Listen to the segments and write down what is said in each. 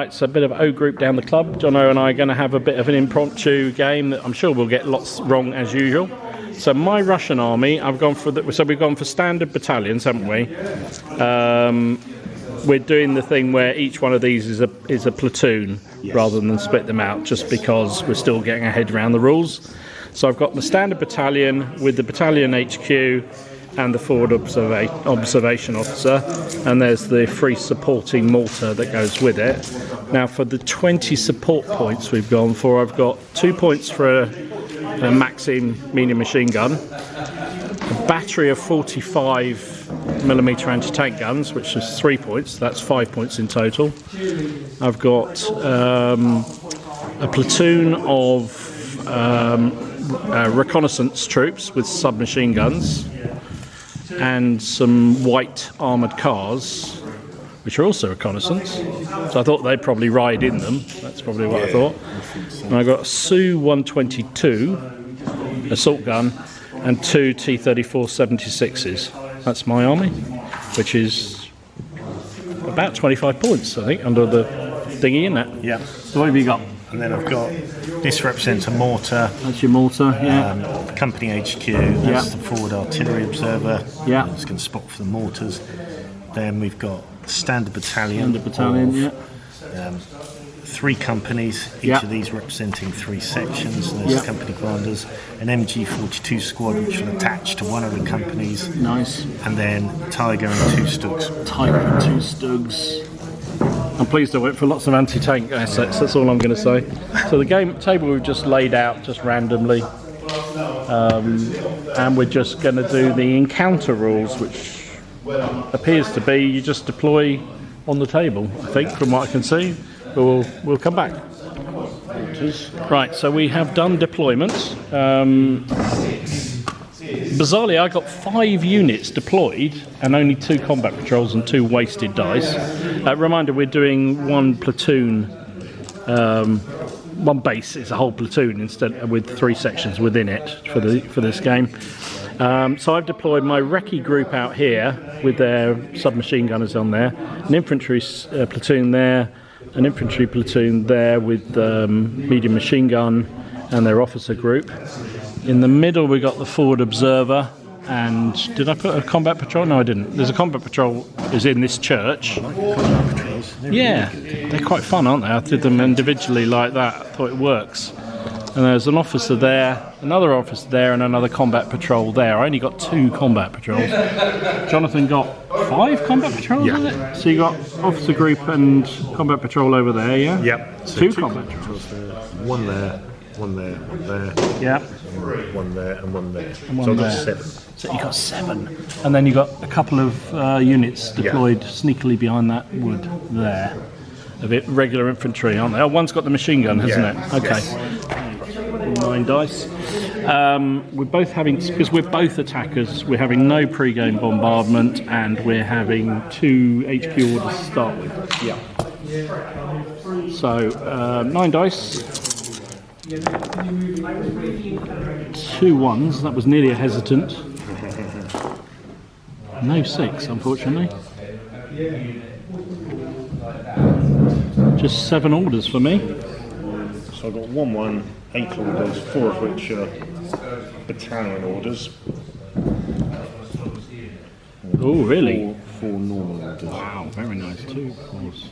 Right, so a bit of O group down the club. Jono and I are going to have a bit of an impromptu game that I'm sure we'll get lots wrong as usual. So my Russian army, I've gone for so we've gone for standard battalions, haven't we? We're doing the thing where each one of these is a platoon, yes, rather than split them out, just because we're still getting our head around the rules. So I've got the standard battalion with the battalion HQ and the forward observation officer, and there's the free supporting mortar that goes with it. Now for the 20 support points we've gone for, I've got 2 points for a Maxim medium machine gun, a battery of 45mm anti-tank guns, which is 3 points, that's 5 points in total. I've got a platoon of reconnaissance troops with submachine guns, and some white armoured cars, which are also reconnaissance. So I thought they'd probably ride in them. That's probably what I thought. And I've got a Su-122 assault gun and 2 T-34 76s. That's my army, which is about 25 points, I think, under the thingy in that. Yeah. So what have you got? And then I've got, this represents a mortar. That's your mortar, yeah. Company HQ, that's the forward artillery observer. Yeah. It's going to spot for the mortars. Then we've got standard battalion. Standard battalion, yeah. 3 companies, each of these representing 3 sections. And there's company commanders. An MG42 squad, which will attach to one of the companies. Nice. And then Tiger and 2 Stugs. Tiger and 2 Stugs. I'm pleased I went for lots of anti-tank assets, that's all I'm going to say. So the game table we've just laid out just randomly, and we're just going to do the encounter rules, which appears to be you just deploy on the table, I think, from what I can see. But we'll come back. Right, so we have done deployments. Bizarrely, I got 5 units deployed and only 2 combat patrols and 2 wasted dice. Reminder, we're doing 1 platoon, 1 base. It's a whole platoon instead, with 3 sections within it for this game. So I've deployed my recce group out here with their submachine gunners on there, an infantry platoon there, an infantry platoon there with medium machine gun and their officer group. In the middle we got the forward observer, and did I put a combat patrol? No, I didn't. There's a combat patrol is in this church. Yeah, they're quite fun, aren't they? I did them individually like that. I thought it works. And there's an officer there, another officer there, and another combat patrol there. I only got 2 combat patrols. Jonathan got 5 combat patrols, is it? So you got officer group and combat patrol over there, yeah? Yep. So 2 combat patrols. One there, one there, one there. Yeah. One there and one there. And one so I've there. got 7. So you got 7. And then you got a couple of units deployed sneakily behind that wood there. Of it, regular infantry, aren't they? Oh, one's got the machine gun, hasn't it? Okay. Yes. 9 dice. We're both having, because we're both attackers, we're having no pre-game bombardment, and we're having 2 HQ orders to start with. Yeah. So 9 dice. 2 1s. That was nearly a hesitant. No 6, unfortunately. Just 7 orders for me. So I've got 1, 8 orders, 4 of which are battalion orders. Oh, really? 4 normal orders. Wow, very nice. 2 4s.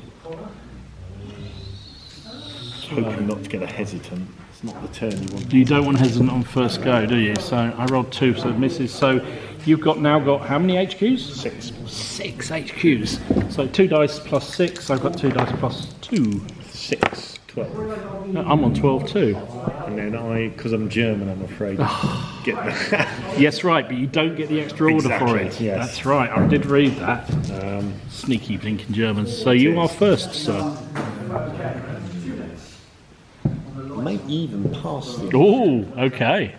Hoping not to get a hesitant. It's not the turn you want. You don't want hesitant on first go, do you? So I rolled 2, so it misses. So you've now got how many HQs? 6. 6 HQs. So 2 dice plus 6. I've got 2 dice plus 2. 6, 12. No, I'm on 12 too. And then because I'm German, I'm afraid, get that. Yes, right, but you don't get the extra order for it. Yes. That's right, I did read that. Sneaky blinking Germans. So you are first, sir. May even pass them. Oh, okay.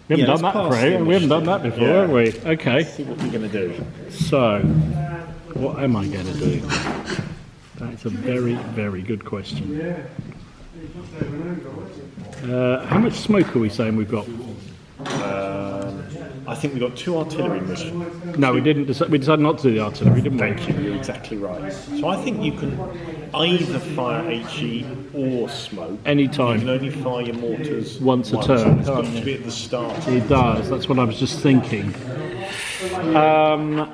We haven't done that before. We haven't done that before, have we? Okay. See what you're going to do. So, what am I going to do? That's a very, very good question. How much smoke are we saying we've got? I think we got 2 artillery missions. No, we didn't. We decided not to do the artillery, didn't we? Thank you, you're exactly right. So I think you can either fire HE or smoke. Anytime. You can only fire your mortars Once a turn, It's got can't to you? be at the start. It does. That's what I was just thinking.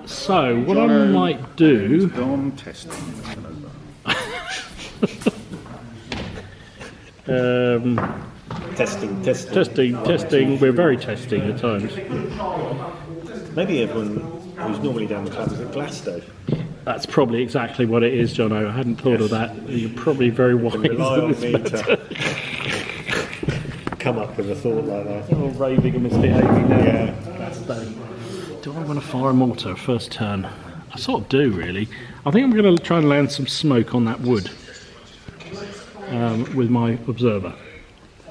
So what I might do. Dom testing. Testing. We're very testing at times. Maybe everyone who's normally down the club is at Glasgow. That's probably exactly what it is, Jono. I hadn't thought of that. You're probably very wise. Rely in on this me matter. to come up with a thought like that. You're all raving and misbehaving now. Yeah. Do I want to fire a mortar first turn? I sort of do, really. I think I'm going to try and land some smoke on that wood with my observer.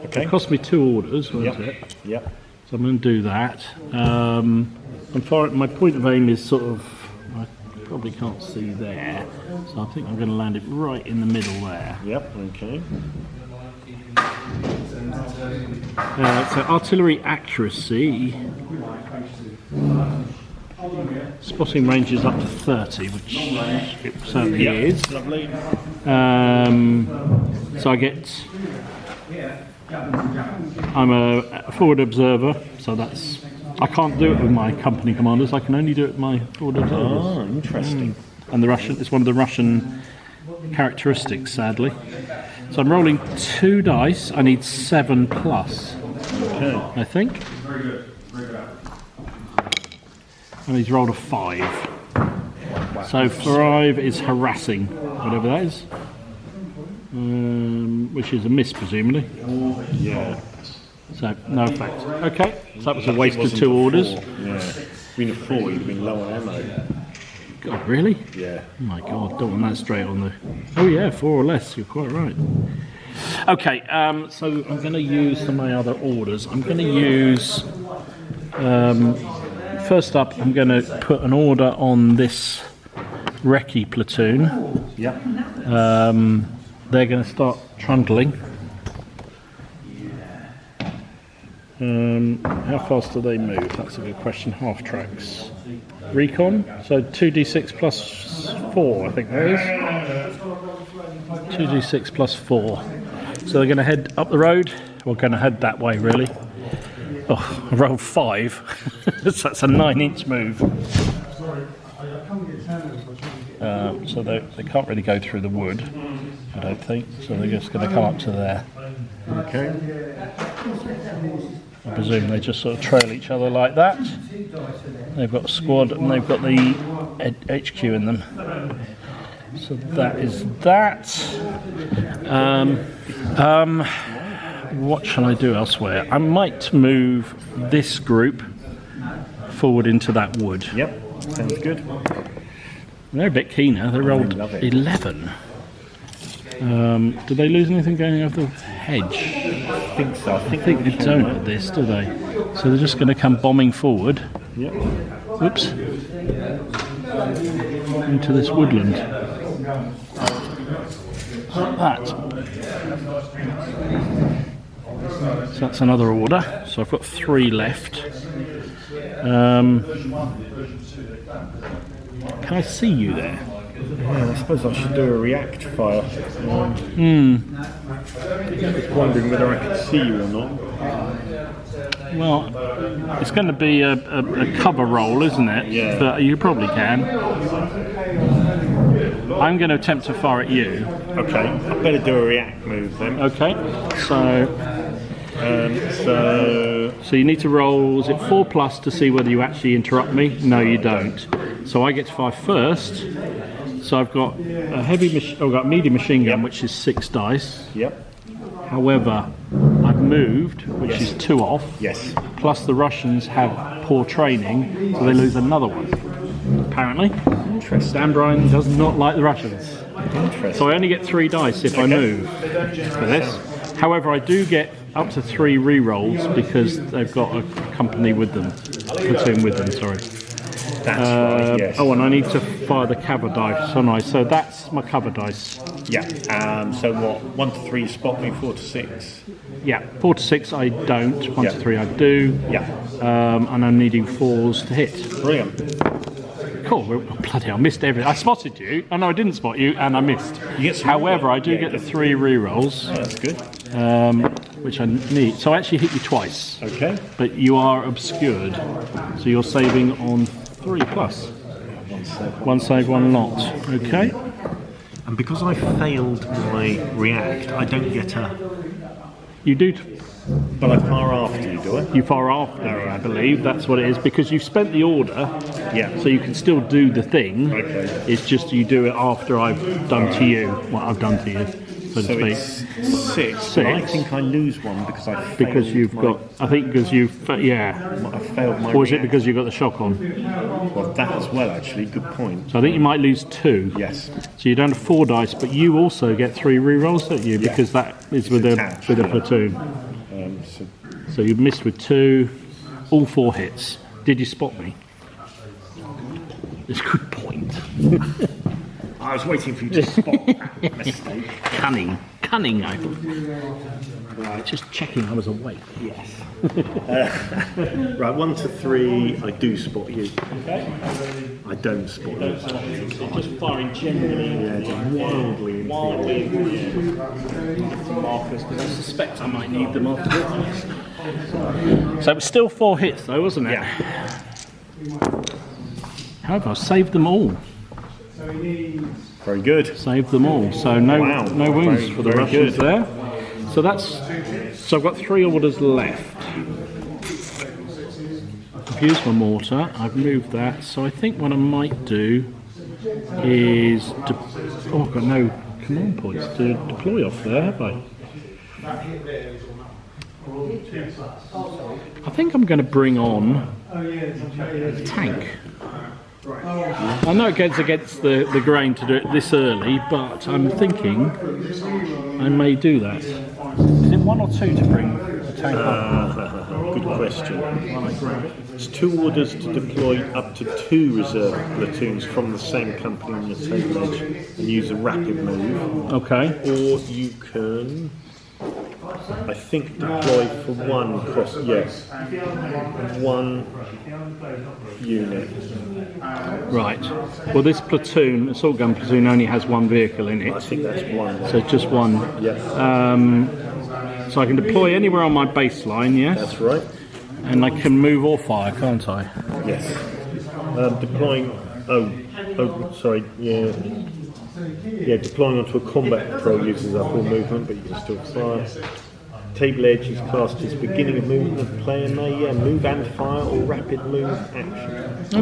Okay. It cost me 2 orders, wasn't it? Yep. So I'm going to do that. My point of aim is sort of, I probably can't see there, so I think I'm going to land it right in the middle there. Yep. Okay. So artillery accuracy, spotting range is up to 30, which it certainly is. Lovely. So I get, I'm a forward observer, so that's, I can't do it with my company commanders, I can only do it with my forward observers. Oh, interesting. And the Russian, it's one of the Russian characteristics, sadly. So I'm rolling 2 dice, I need 7 plus, I think. And he's rolled a 5. So 5 is harassing, whatever that is. Which is a miss, presumably. Yeah. So, no effect. Okay, so that was a waste of 2 orders. Yeah. Being a 4, you'd have been low on ammo. God, really? Yeah. Oh my God, don't want that straight on the... Oh yeah, 4 or less, you're quite right. Okay, so I'm going to use some of my other orders. I'm going to use... first up, I'm going to put an order on this recce platoon. Yep. They're going to start trundling. How fast do they move? That's a good question. Half tracks. Recon, so 2d6 plus 4, I think that is. 2d6 plus 4. So they're going to head up the road. We're going to head that way, really. Oh, I rolled 5. So that's a 9-inch move. So they can't really go through the wood, I don't think. So they're just going to come up to there. Okay. I presume they just sort of trail each other like that. They've got a squad and they've got the HQ in them. So that is that. What shall I do elsewhere? I might move this group forward into that wood. Yep. Sounds good. They're a bit keener. They rolled 11. Do they lose anything going over the hedge? I think so. I think they don't at this, do they? So they're just going to come bombing forward. Yep. Oops. Into this woodland. Like that. So that's another order. So I've got 3 left. Can I see you there? Yeah, I suppose I should do a react fire. I was wondering whether I could see you or not. Well, it's going to be a cover roll, isn't it? Yeah. But you probably can. I'm going to attempt to fire at you. Okay, I better do a react move then. Okay. So you need to roll, is it 4 plus to see whether you actually interrupt me? No, you don't. So I get to fire first. So I've got a I've got a medium machine gun, which is 6 dice. Yep. However, I've moved, which is 2 off. Yes. Plus the Russians have poor training, so they lose another one. Apparently. Interesting. Dan Bryan does not like the Russians. Interesting. So I only get 3 dice if I move for this. However, I do get up to 3 re-rolls because they've got a company with them. Platoon with them, sorry. That's right, yes. Oh, and I need to fire the cover dice, don't I? So that's my cover dice. Yeah. So what? 1 to 3 spot me, 4 to 6. Yeah, 4 to 6 I don't, 1 to 3 I do. Yeah. and I'm needing 4s to hit. Brilliant. Cool. Well, bloody hell, I missed everything. I spotted you. Oh no, I didn't spot you, and I missed. However, I do get the 3 rerolls. Oh, that's good. Which I need. So I actually hit you twice. Okay. But you are obscured. So you're saving on 3 plus. One save, one not. Okay. And because I failed my react, I don't get a... You do... But I fire after you, do I? You fire after me, I believe. That's what it is. Because you've spent the order. Yeah. So you can still do the thing. Okay. It's just you do it after I've done to you what I've done to you. So to speak. It's 6. But I think I lose one because I failed. Because you've got... I think because you've... Yeah. I failed my Or is it react. because you've got the shock on? Well, that as well, actually. Good point. So I think you might lose 2. Yes. So you're down to 4 dice, but you also get 3 rerolls, don't you? Yeah. Because that is with attached, a yeah. platoon. So you've missed with 2, all 4 hits. Did you spot me? It's a good point. I was waiting for you to spot that mistake. Cunning, I thought. Right, just checking I was awake. Yes. Right, 1 to 3, I do spot you. Okay. I don't spot you. Just firing generally. Yeah, just wildly. Markers, because I suspect I might need them afterwards. So it was still 4 hits though, wasn't it? Yeah. However, I saved them all. Very good. Saved them all. So no wounds Very, for the very Russians good. there. So I've got 3 orders left. I've used my mortar. I've moved that. So I think what I might do is I've got no command points to deploy off there, have I? I think I'm going to bring on a tank. I know it goes against the grain to do it this early, but I'm thinking I may do that. Is it 1 or 2 to bring a tank on? Good question. It's 2 orders to deploy up to 2 reserve platoons from the same company on your table edge and use a rapid move. Okay. Or you can, I think, deploy for 1 cross. Yes, 1 unit. Right. Well, this platoon, assault gun platoon, only has 1 vehicle in I it, think that's 1. so just 1. Yes, So I can deploy anywhere on my baseline, yes? that's right. And I can move or fire, can't I? Yes. Deploying. Oh, sorry. Yeah. Yeah, deploying onto a combat patrol uses up all movement, but you can still fire. Table edge is classed as beginning of movement. The player may move and fire or rapid move action.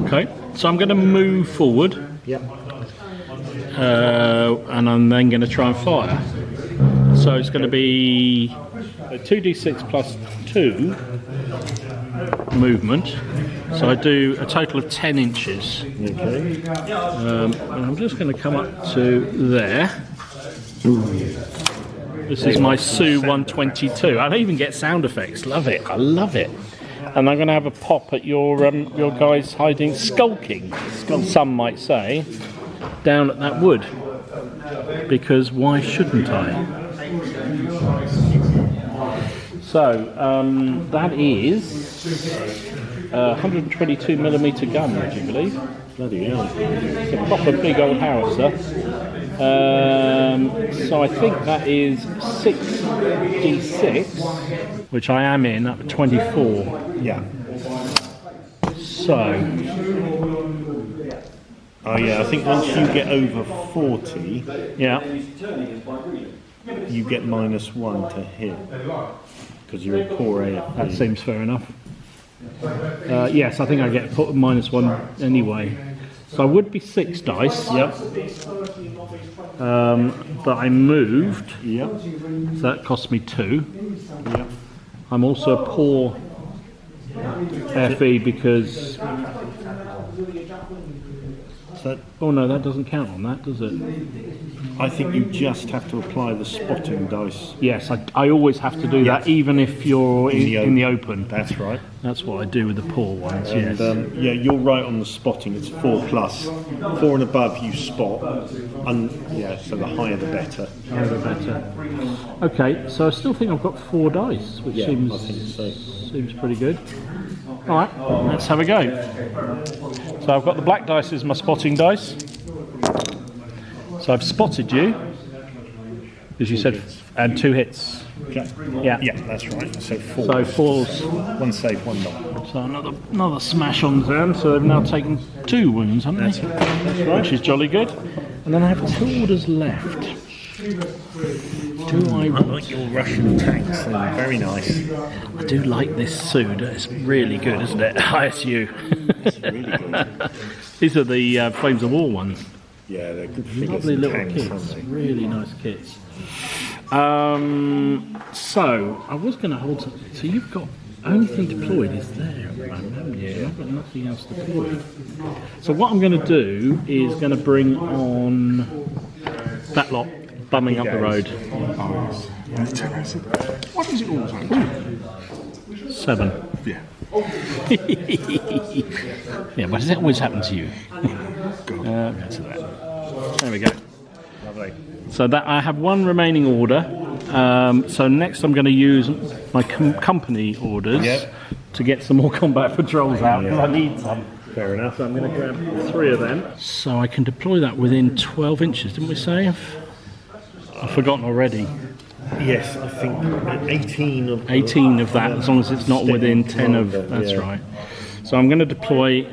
Okay. So I'm going to move forward, Yep. and I'm then going to try and fire. So it's going to be a 2d6 plus 2 movement. So I do a total of 10 inches. Okay. And I'm just going to come up to there. This is my Su 122. I even get sound effects. Love it. I love it. And I'm going to have a pop at your guys skulking, some might say, down at that wood. Because why shouldn't I? So that is 122mm gun, would you believe? Bloody hell. It's a proper big old howitzer. So I think that is 6d6, which I am in at 24. Yeah. So, Oh yeah, I think once you get over 40, yeah, you get -1 to hit. Because you're a poor AFP. that seems fair enough. Yes, I think I get -1 anyway. So I would be 6 dice. Yep. But I moved, Yep. so that cost me 2. Yep. I'm also a poor FE because... So Oh no, that doesn't count on that, does it? I think you just have to apply the spotting dice. Yes, I always have to do that, even if you're in the open. That's right. That's what I do with the poor ones. And, Yes. yeah, you're right on the spotting. It's 4+. 4 and above you spot, and yeah, so the higher the better. Okay, so I still think I've got 4 dice, which Yeah, seems I think so. seems pretty good. All right, let's have a go. So I've got the black dice as my spotting dice. So I've spotted you, as you said, and 2 hits. Okay. Yeah. Yeah, that's right. So 4. So 4's. 1 save, 1 not. So another smash on them. So they've now taken 2 wounds, haven't they? That's right. Which is jolly good. And then I have 2 orders left. Do I? I like your Russian tanks. They're very nice. I do like this suit. It's really good, isn't it? ISU. It's really good. These are the Flames of War ones. Yeah, they're good figures. Lovely and little tanks, kits. aren't they? Really nice kits. So I was going to hold. So you've got only thing deployed is there at the moment, haven't you? I've got nothing else deployed. So what I'm going to do is going to bring on that lot bumming up the road. What is it all about? 7. Yeah. Yeah, but does that always happen to you? Go to that. There we go. Lovely. So that I have 1 remaining order. So next I'm going to use my company orders to get some more combat patrols out because I need some. Fair enough. So I'm going to grab 3 of them. So I can deploy that within 12 inches, didn't we say? I've forgotten already. Yes, I think 18 of 18 of that, as long as it's not within 10 of... That's yeah. right. So I'm going to deploy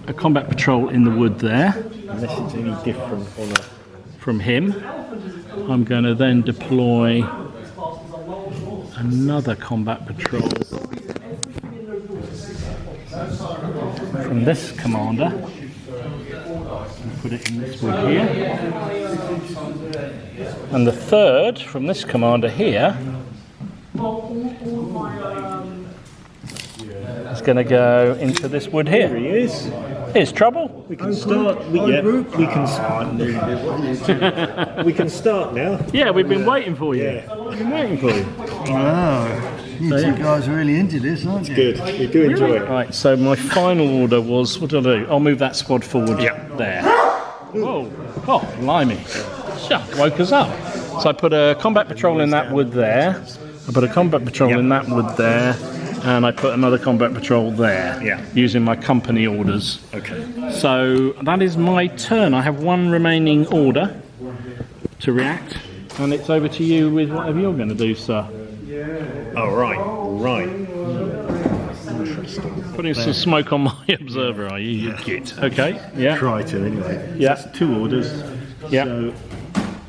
a combat patrol in the wood there. Unless it's any different on a... From him. I'm going to then deploy another combat patrol from this commander. Put it in this wood here. And the third from this commander here is going to go into this wood here. Here he is. Here's trouble. We can start. We can start. We can start now. Yeah, we've been waiting for you. Yeah. We've been waiting for you. Wow. You two guys are really into this, aren't you? Good. We do enjoy it. Right, so my final order was, what did I do? I'll move that squad forward there. Whoa. Oh, blimey. Shut, woke us up. So I put a combat patrol in that wood there. I put a combat patrol in that wood there. And I put another combat patrol there, using my company orders. Okay. So that is my turn. I have 1 remaining order to react, and it's over to you with whatever you're going to do, sir. All right. Putting some smoke on my observer, are you? You git. Okay. Yeah. Try to anyway. Yeah. That's 2 orders. Yeah. So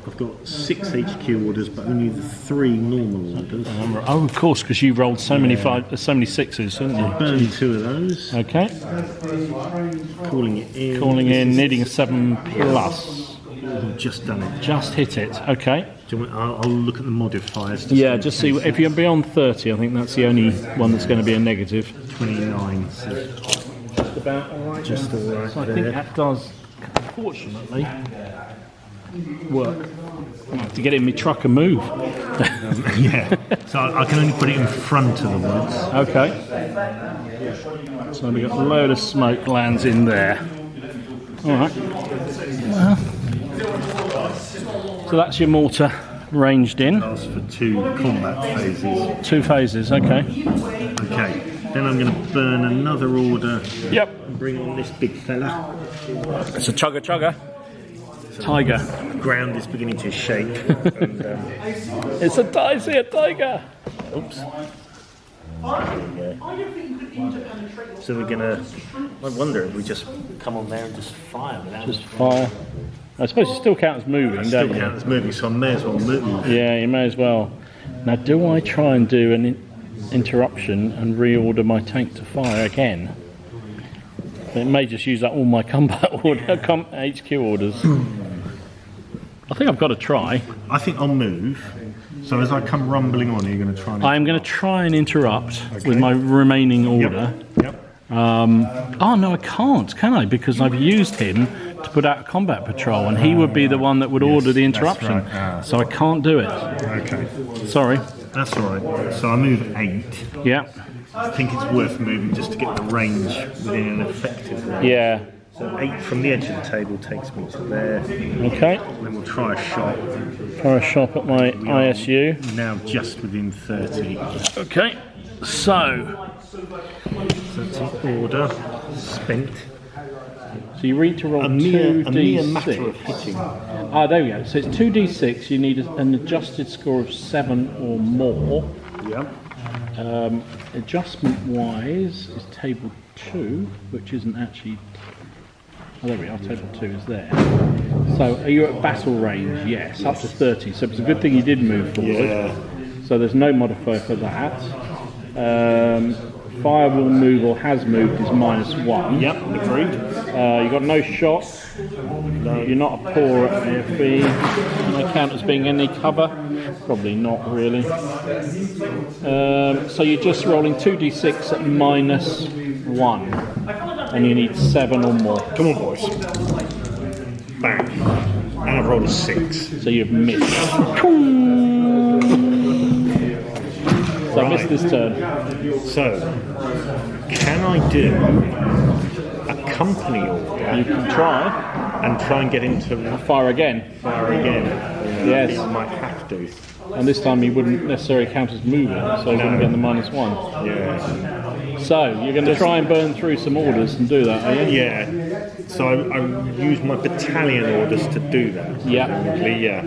I've got 6 HQ orders, but only the 3 normal orders. Oh, of course, because you rolled so many 6s, didn't you? Burn 2 of those. Okay. Calling it in. Calling in, needing a 7+. I've just done it. Just hit it. Okay. Do you want, I'll look at the modifiers. Yeah, just see if you're beyond 30. I think that's the only one that's going to be a negative. 29. So Just about all right. just all right So I there. think that does, fortunately, work. I have to get in my truck and move. Yeah. So I can only put it in front of the woods. Okay. So we've got a load of smoke lands in there. All right. Well, so that's your mortar ranged in. That's for 2 combat phases. 2 phases. Okay. Okay. Then I'm going to burn another order. Yep. And bring on this big fella. It's a chugga. Tiger. The ground is beginning to shake. And, It's a tiger. oops. So we're gonna. I wonder if we just come on there and just fire without. Just fire. I suppose you still count as moving, still don't you? count as moving, so I may as well move. Yeah, you may as well. Now, do I try and do an interruption and reorder my tank to fire again? It may just use up all my combat HQ orders. I think I've got to try. I think I'll move. So as I come rumbling on, you're going to try and. I'm going to try and interrupt with my remaining order. Yep. Oh no, I can't, can I? Because I've used him to put out a combat patrol, and he would be the one that would order the interruption. That's right. So I can't do it. Okay. Sorry. That's all right. So I move 8. Yeah. I think it's worth moving just to get the range within an effective range. Yeah. So 8 from the edge of the table takes me to there. Okay. Then we'll try a shot. Try a shop at my ISU. Now just within 30. Okay. So That's the order. Spent. you need to roll A mere 2d6. matter of hitting. Ah, there we go. So it's 2d6. You need an adjusted score of 7 or more. Yeah. Adjustment-wise is table 2, which isn't actually... Oh, there we are. Table 2 is there. So are you at battle range? Yes, up to 30. So it's a good thing you did move forward. Yeah. So there's no modifier for that. Fire will move or has moved is -1. Yep, agreed. You've got no shot. You're not a poor at AFB. Can I count as being any cover? Probably not really. So you're just rolling 2d6 at -1. And you need 7 or more. Come on, boys. Bang. And I've rolled a 6. So you've missed. So I missed this turn. So, can I do a company order You can try. and try and get him to Fire again. fire again? Yes. I think I might have to. And this time you wouldn't necessarily count as moving, so you wouldn't get the -1. Yeah. So you're going to try and burn through some orders and do that, are you? Yeah. So I use my battalion orders to do that. Yeah. Presumably, yeah.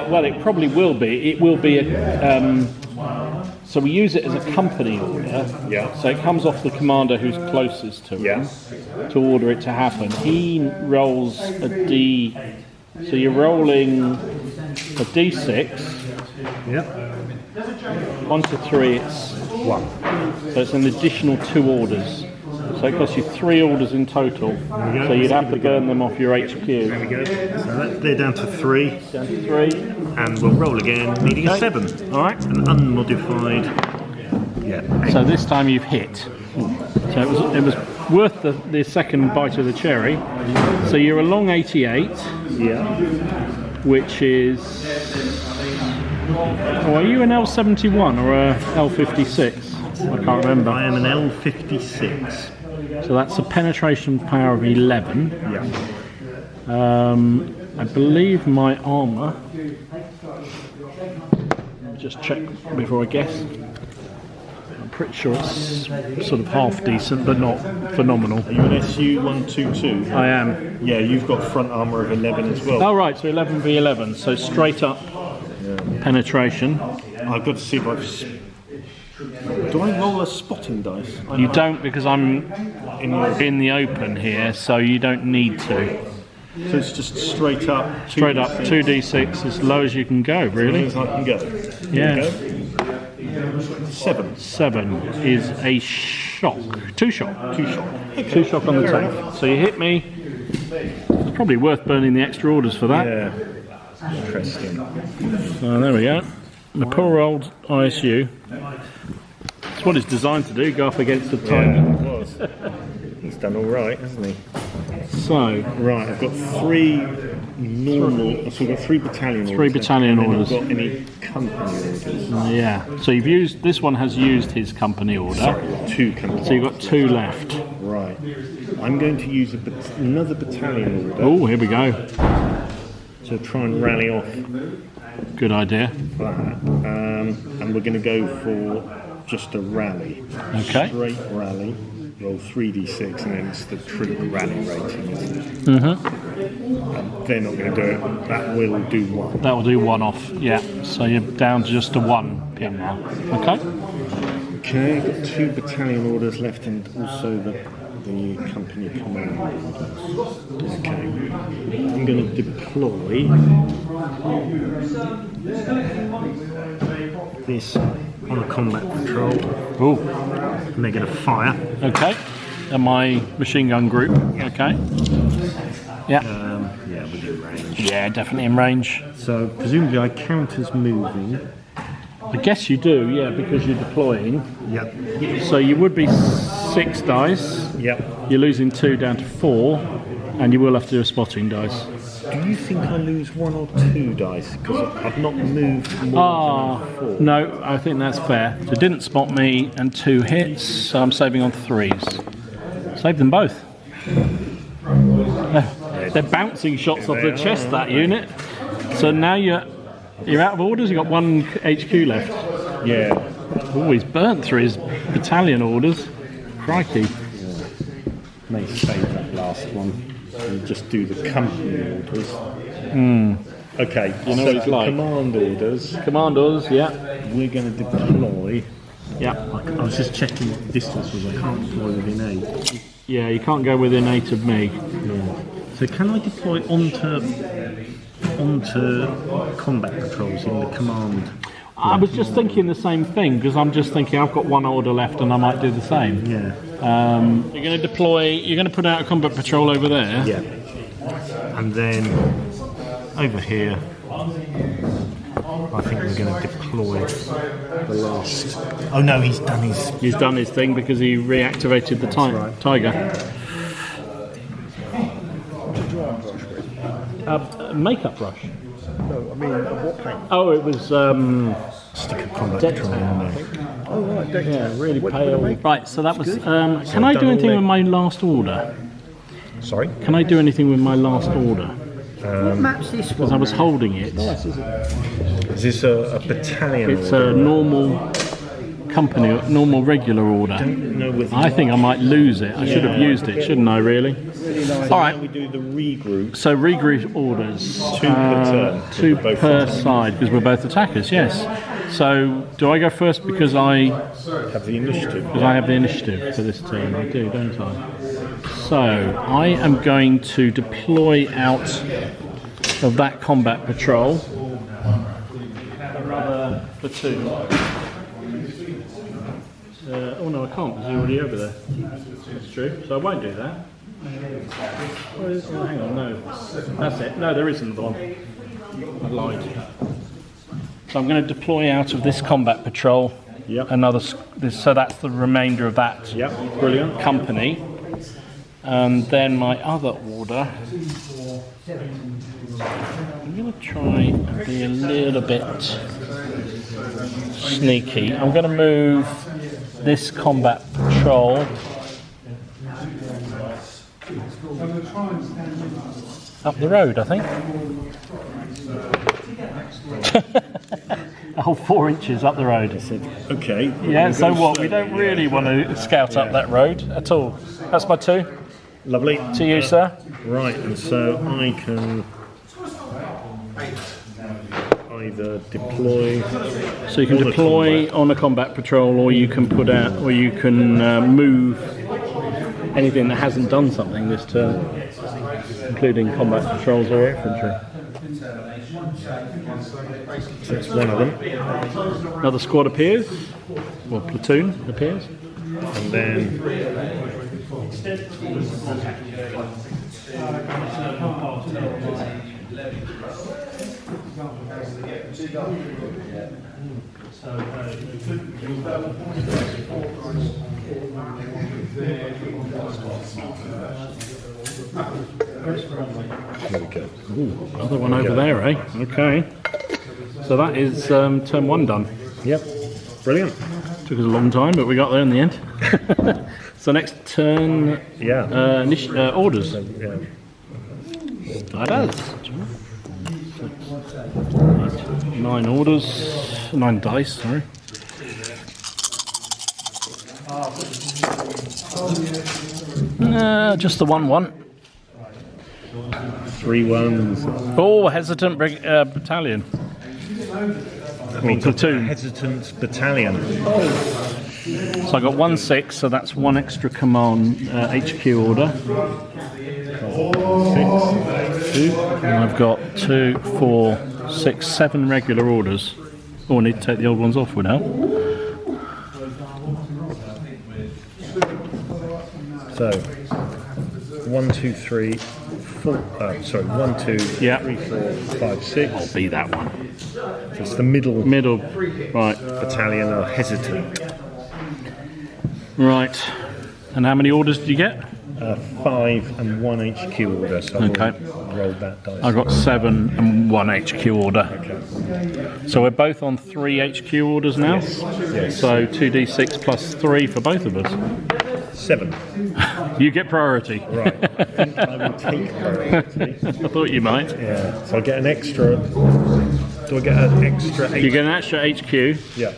Well, it probably will be. It will be a. So we use it as a company order. Yeah. So it comes off the commander who's closest to him Yeah. to order it to happen. He rolls a D. So you're rolling a D6. Yep. 1 to 3, it's 1. So it's an additional 2 orders. So it costs you 3 orders in total. we go. So you'd have to burn them off your HQ. There we go. So they're down to 3. Down to 3. And we'll roll again, needing a 7. Alright. An unmodified. Yeah. So this time you've hit. So it was worth the second bite of the cherry. So you're along 88, Yeah. which is... Oh, are you an L71 or a L56? I can't remember. I am an L56. So that's a penetration power of 11. Yeah. I believe my armour... Just check before I guess. I'm pretty sure it's sort of half decent, but not phenomenal. Are you an SU-122? I am. Yeah, you've got front armour of 11 as well. Oh right, so 11v11, so straight up penetration. I've got to see if I've... Do I roll a spotting dice? You don't, because I'm in the open here, so you don't need to. So it's just straight up. Straight up 2d6 as low as you can go, really. As I can go. Yeah. There we go. 7. 7 is a shock. 2 shock. 2 shot. 2 shock on the tank. So you hit me. It's probably worth burning the extra orders for that. Yeah. Interesting. So there we go. The poor old ISU. That's what it's designed to do, go up against the Yeah, Titan. it was. He's done all right, hasn't he? So, Right, I've got 3 normal... So I've got 3 battalion orders. 3 battalion and then orders. I've got any company orders. yeah. So you've used, this one has used his company order. Sorry, 2 company So you've got 2 left. Right. I'm going to use another battalion order Oh, here we go. to try and rally off Good idea. that. And we're going to go for just a rally. Okay. Straight rally. Roll 3d6 and then it's the true rally rating, isn't it? Mm-hmm. They're not going to do it. That will do 1. That will do 1 off. Yeah. So you're down to just a 1 pin now. Okay. Okay, got 2 battalion orders left and also the company command orders. Okay. I'm going to deploy this on a combat patrol. Ooh. And they're going to fire. Okay. And my machine gun group. Okay. Yeah. Yeah, within range. Yeah, definitely in range. So presumably I count as moving. I guess you do, yeah, because you're deploying. Yep. So you would be 6 dice. Yep. You're losing 2 down to 4, and you will have to do a spotting dice. Do you think I lose 1 or 2 dice? Because I've not moved more than 4. No, I think that's fair. So didn't spot me and 2 hits, so I'm saving on 3s. Save them both. They're bouncing shots off the chest, that unit. So now you're out of orders. You've got 1 HQ left. Yeah. Oh, he's burnt through his battalion orders. Crikey. Yeah. May save that last one and just do the company orders. Okay, You know so what it's like. command orders. Command orders, yeah. We're going to deploy. Yeah. I was just checking what the distance was. I can't deploy within 8. Yeah, you can't go within 8 of me. Yeah. So can I deploy onto combat patrols in the command? I was just thinking the same thing, because I'm just thinking I've got 1 order left and I might do the same. Yeah. You're going to deploy, you're going to put out a combat patrol over there. Yeah. And then over here, I think we're going to deploy the last. Oh no, he's done his thing because he reactivated the tiger. Makeup brush. No, I mean, what paint? Oh, it was stick of combat deck patrol tan, in I there. think. Oh, right, deck Yeah, tan. really What pale. make? Right, so that was. Good. Can I I've do done anything all with my last order? Sorry. Can I do anything with my last order? What map's this one? Because I was holding it. Nice, isn't it? Is this a battalion? It's order? a normal company, normal regular order. No, with I think I might lose it. I should have used it, shouldn't I, really? All right. We do the regroup. So regroup orders. 2 per turn. 2 Both per attacking. side, because we're both attackers, yes. So do I go first because I Have the initiative. have the initiative for this turn? I do, don't I? So I am going to deploy out of that combat patrol another platoon. Oh no, I can't because he's already over there. That's true. So I won't do that. Oh, hang on, no. That's it. No, there is another one. I lied. So I'm going to deploy out of this combat patrol. Yep. So that's the remainder of that Yep. Brilliant. company. And then my other order, I'm going to try and be a little bit sneaky. I'm going to move this combat patrol up the road, I think. A whole 4 inches up the road. Okay. Yeah, so what? We don't really want to scout up that road at all. That's my 2. Lovely. To you, sir. Right, and so I can either deploy. So you can on the deploy combat. on a combat patrol, or you can put out, or you can move anything that hasn't done something this turn, including combat patrols or infantry. So that's one of them. Another squad appears, or platoon appears. And then there we go. Ooh, another one over there, eh? Okay. So that is turn 1 done. Yep. Brilliant. Took us a long time, but we got there in the end. So next turn, Yeah. orders. Yeah. That does. 9 orders, 9 dice, sorry. Just the 1-1. 3 ones. Oh, hesitant battalion. That means I've got a platoon. hesitant battalion. So I got 1-6, so that's 1 extra command HQ order. 6, 2. And I've got 2, 4, 6, 7 regular orders. Oh, I need to take the old ones off would help. So 1, 2, 3, 4. Sorry, 1, 2, Yeah. 3, 4, 5, 6. Be that one. So it's the middle Right. battalion are hesitant. Right. And how many orders did you get? 5 and 1 HQ order. So I've Okay. already rolled that dice. I got 7 and 1 HQ order. Okay. So we're both on 3 HQ orders now. Yes. So 2d6 plus 3 for both of us. 7. You get priority. Right. I think I will take priority. I thought you might. Yeah. So I get an extra. Do I get an extra? You get an extra HQ. Yeah.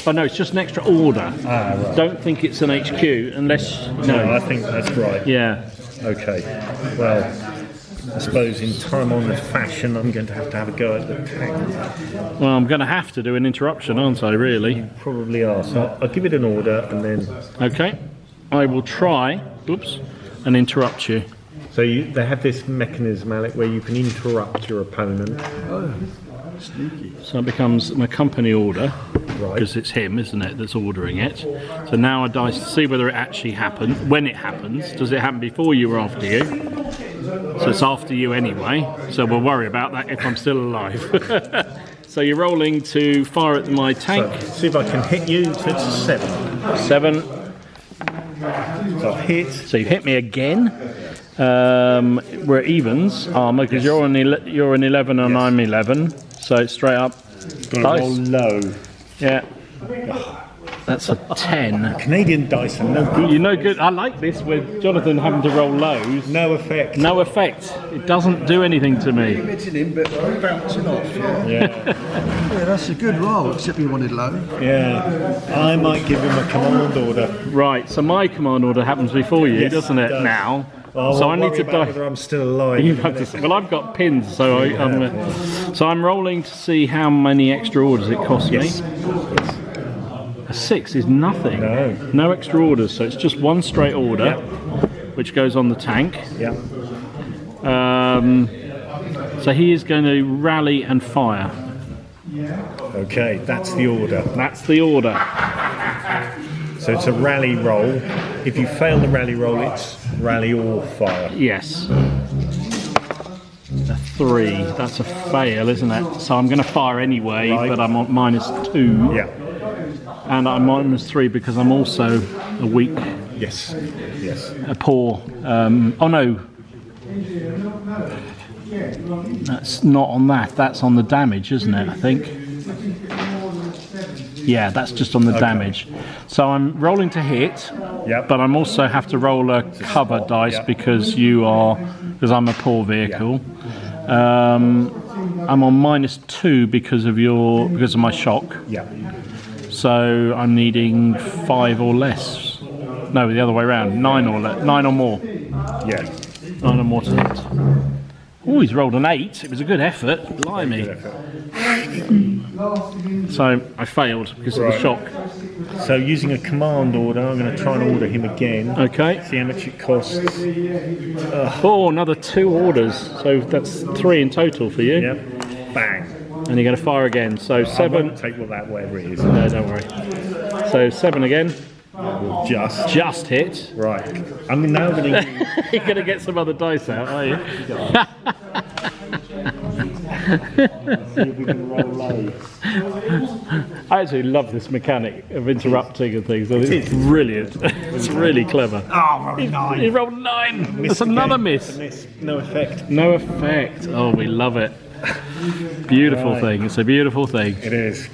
Oh no, it's just an extra order. Right. Don't think it's an HQ unless No, I think that's right. Yeah. Okay. Well, I suppose in time-honoured fashion, I'm going to have a go at the tank. Well, I'm going to have to do an interruption, aren't I? Really? Probably are. So I'll give it an order and then. Okay. I will try. Oops. And interrupt you. So they have this mechanism, Alec, where you can interrupt your opponent. Sneaky. So it becomes an company order. Right. Because it's him, isn't it, that's ordering it. So now I dice to see whether it actually happens. When it happens, does it happen before you or after you? So it's after you anyway. So we'll worry about that if I'm still alive. So you're rolling to fire at my tank. So, see if I can hit you. So it's 7. 7. So I've hit. So you've hit me again. We're at evens armor because you're an 11 and I'm 11. So it's straight up. Got to roll low. Yeah. That's a 10. Canadian dice are no good. You know good. I like this with Jonathan having to roll lows. No effect. No effect. It doesn't do anything to me. Hitting him, but bouncing off. Yeah. Yeah. Yeah, that's a good roll, except you wanted low. Yeah. I might give him a command order. Right. So my command order happens before you, Yes, doesn't it it? does. Now. Oh, So I'll I need worry to about die. whether I'm still alive. You have to, well, I've got pins, so I'm rolling to see how many extra orders it costs Yes. me. A 6 is nothing. No. Extra orders, so it's just one straight order, which goes on the tank. Yeah. So he is going to rally and fire. Okay, that's the order. That's the order. So it's a rally roll. If you fail the rally roll, it's rally or fire. Yes. A 3. That's a fail, isn't it? So I'm going to fire anyway, Right. but I'm on -2. Yeah. And I'm -3 because I'm also a weak, Yes. Yes. a poor. Oh no. That's not on that. That's on the damage, isn't it? I think. Yeah, that's just on the damage. So I'm rolling to hit, Yep. but I'm also have to roll a cover dice Yep. because I'm a poor vehicle. I'm on -2 because of my shock. Yeah. So I'm needing 5 or less. No, the other way around. 9 or more. Yeah. 9 or more to hit. Oh, he's rolled an 8. It was a good effort. Blimey. So I failed because of the Right. shock. So using a command order, I'm going to try and order him again. Okay. See how much it costs. Oh, another 2 orders. So that's 3 in total for you. Yep. Bang. And you're going to fire again. So I 7. won't take whatever it is. No, don't worry. So 7 again. Just. Just hit. Right. I'm now going to. You're going to get some other dice out, are you? See if we can roll low. I actually love this mechanic of interrupting and things. It's brilliant. It's really clever. Oh, roll 9. He rolled 9. That's another miss. No effect. No effect. Oh, we love it. Beautiful Right. thing. It's a beautiful thing. It is.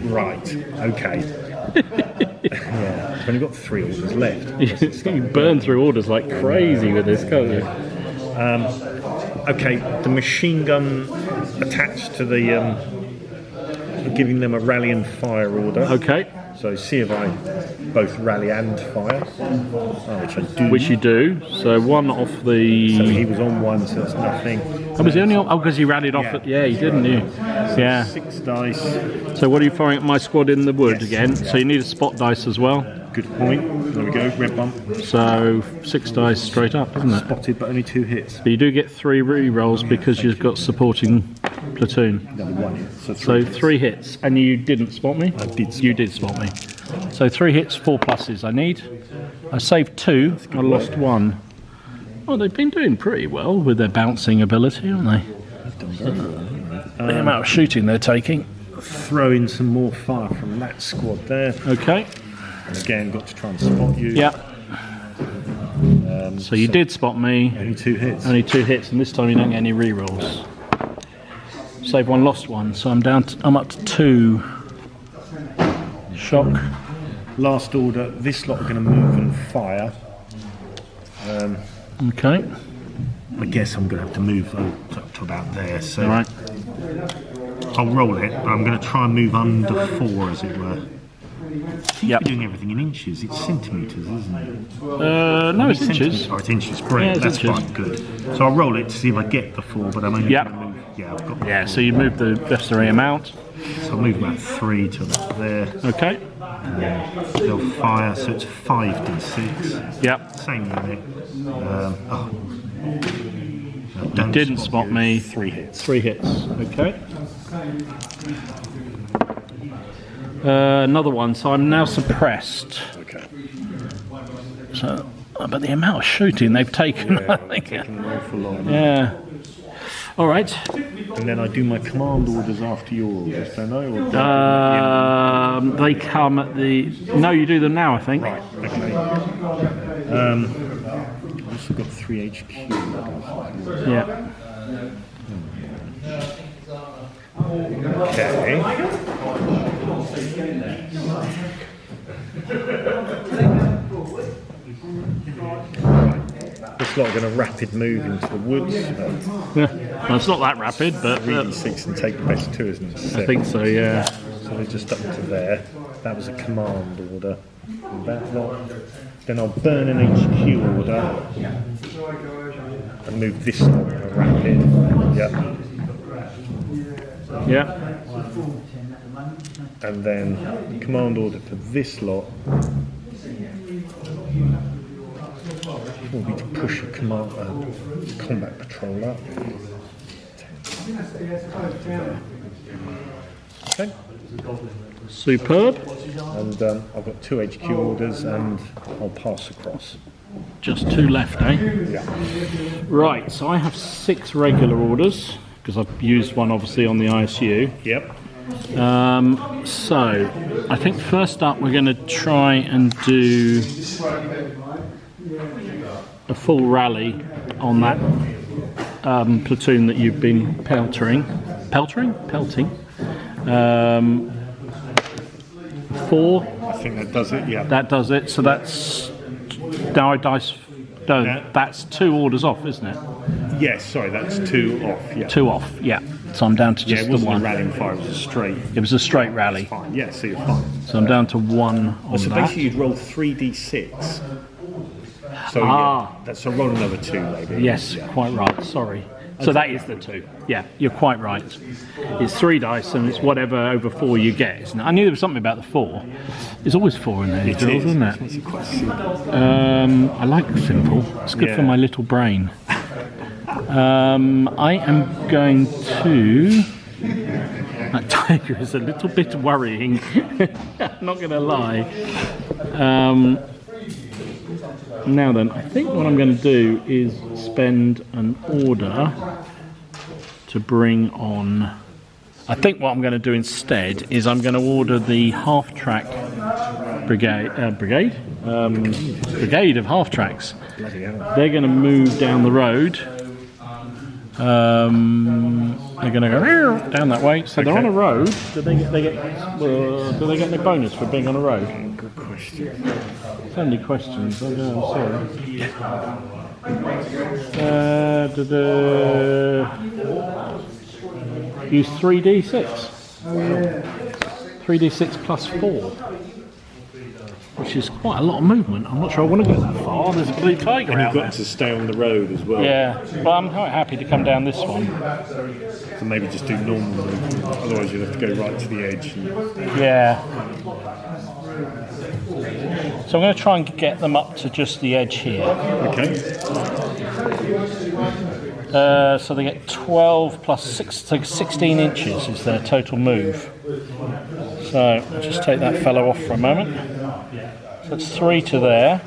Right. Okay. Yeah. I've only got 3 orders left. You burn through orders like crazy with this, can't you? Okay. The machine gun attached to the. Giving them a rally and fire order. Okay. So see if I both rally and fire. Which I do. Which you do. So 1 off So the. he was on 1, so it's nothing. Oh, was he only on? Oh, because he rallied off Yeah. it. Yeah, he didn't you? Yeah. 6 dice. So what are you firing at my squad in the wood Yes. again? Yeah. So you need a spot dice as well. Good point. There we go. Red bump. So 6 dice straight up, isn't it? Spotted, but only 2 hits. But you do get 3 re-rolls because you've got supporting platoon. No, 1. So 3 hits, and you didn't spot me? I did spot. You did spot me. So 3 hits, 4 pluses I need. I saved 2, I lost 1. Well, they've been doing pretty well with their bouncing ability, haven't they? The amount of shooting they're taking. Throw in some more fire from that squad there. Okay. And again, got to try and spot you. Yeah. So you did spot me. Only 2 hits. Only 2 hits, and this time you don't get any rerolls. Save 1, lost 1, so I'm up to 2. Shock. Last order, this lot are going to move and fire. Okay. I guess I'm going to have to move up to about there. So All right. I'll roll it, but I'm going to try and move under 4, as it were. Yep. You're doing everything in inches. It's centimetres, isn't it? No, it's inches. Oh, it's inches. Brilliant. Yeah, it's That's inches. fine. Good. So I'll roll it to see if I get the 4, but I'm only Yep. going to move. Yeah, I've got. Yeah, so you move the necessary amount. So I'll move about 3 to about there. Okay. They'll fire, so it's 5d6. Yep. Same unit. Didn't spot you. me. 3 hits. 3 hits. Okay. Another one. So I'm now suppressed. Okay. So, but the amount of shooting they've taken, I think. Taking an awful lot. Yeah. All right. And then I do my command orders after your orders, don't I? Or They come at the. No, you do them now, I think. right. Okay. I've also got 3 HQ. Yeah. Okay. This lot are going to rapid move into the woods. Well, it's not that rapid, but 3d6 and take the best 2, isn't it? I think so. Yeah. So they're just up to there. That was a command order. And that lot. Then I'll burn an HQ order and move this lot in a rapid. Yep. Yeah. And then command order for this lot will be to push a combat patrol up. Okay. Superb. And I've got 2 HQ orders and I'll pass across. Just 2 left, eh? Yeah. Right. So I have 6 regular orders because I've used one obviously on the ISU. Yep. So I think first up we're going to try and do a full rally on that platoon that you've been pelting. 4. I think that does it, yeah. That does it. So that's now I dice. No, Yeah. that's 2 orders off, isn't it? Yes, sorry, that's 2 off, yeah. 2 off. Yeah. So I'm down to Yeah, just it the wasn't 1. a rallying fire, it was a straight. It was a straight rally. Fine, yeah, so you're fine. So I'm down to 1 on So that. basically you'd roll 3d6. So Ah. yeah, so roll another 2 maybe. Yes, Yeah. quite right. Sorry. So that is the 2. Yeah, you're quite right. It's 3 dice and it's whatever over 4 you get, isn't it? I knew there was something about the 4. There's always 4 in there, It Jules, is. isn't it? It's quite simple. I like simple. It's good for Yeah. my little brain. I am going to. That tiger is a little bit worrying. Not going to lie. Now then, I think what I'm going to do is spend an order to bring on. I think what I'm going to do instead is I'm going to order the half-track brigade of half-tracks. Bloody hell. They're going to move down the road. They're going to go down that way. So they're on a road. Do they get any bonus for being on a road? Good question. So many questions. I'm sorry. Use 3d6. 3d6 plus 4. Which is quite a lot of movement. I'm not sure I want to go that far. There's a blue tiger And out you've there. got to stay on the road as well. Yeah, but I'm quite happy to come down this one. So maybe just do normal movement. Otherwise you'll have to go right to the edge. And Yeah. So I'm going to try and get them up to just the edge here. okay. So they get 12 plus 6, so 16 inches is their total move. So I'll just take that fellow off for a moment. So that's 3 to there.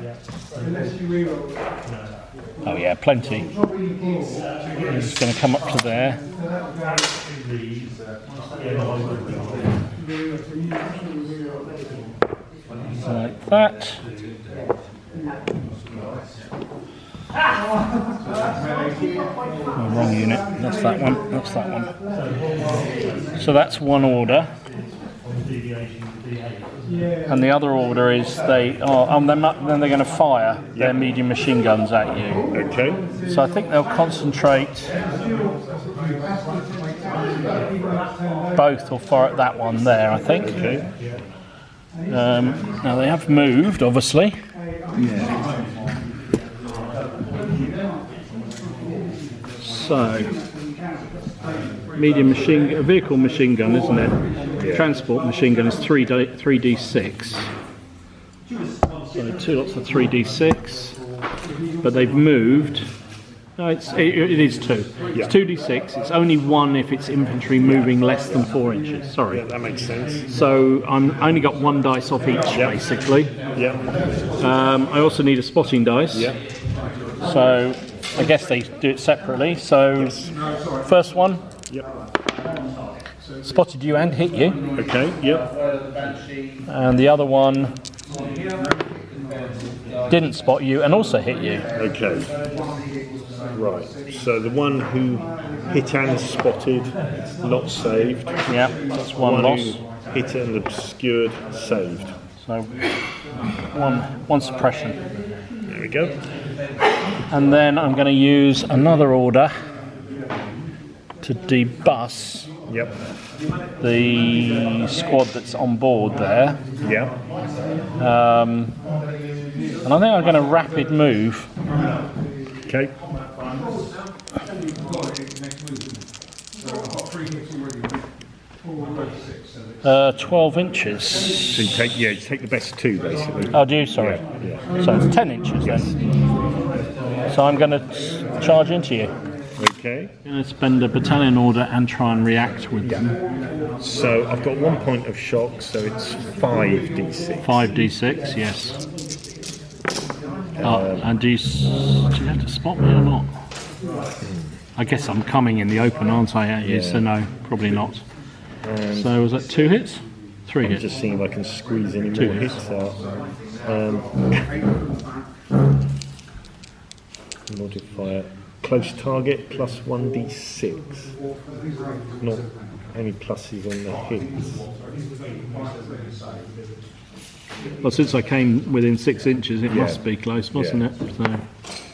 Oh yeah, plenty. It's going to come up to there. like that. Oh, wrong unit. That's that one. That's that one. So that's one order. And the other order is then they're going to fire their medium machine guns at you. Okay. So I think they'll concentrate both or fire at that one there, I think. Okay. Now they have moved, obviously. Yeah. So, medium vehicle machine gun, isn't it? Yeah. Transport machine gun is 3d6. So 2 lots of 3d6, but they've moved. No, it is 2. Yeah. It's 2d6. It's only 1 if it's infantry moving less than 4 inches. Sorry. Yeah, that makes sense. So I'm only got 1 dice off each, basically. Yeah. I also need a spotting dice. Yeah. So I guess they do it separately. So first one. Yep. Spotted you and hit you, Okay. Yep. and the other one didn't spot you and also hit you. Okay. Right. So the one who hit and spotted, not saved. Yeah, that's one loss. Who hit and obscured, saved. So one suppression. There we go. And then I'm going to use another order to debus Yep. the squad that's on board there. Yeah. And I think I'm going to rapid move. Okay. 12 inches. So you take the best 2 basically. Oh, do you? Sorry. Yeah. So it's 10 inches then. So I'm going to charge into you. Okay. I'm going to spend a battalion order and try and react with them. So I've got 1 point of shock, so it's 5d6. 5d6, yes. And do you have to spot me or not? I guess I'm coming in the open, aren't I, at you? Yeah. So no, probably not. So was that 2 hits? 3 hits? Just seeing if I can squeeze any 2 more hits. hits out. Modifier. Close target plus 1d6. Not any pluses on the hits. Well, since I came within 6 inches, it must be close, mustn't it?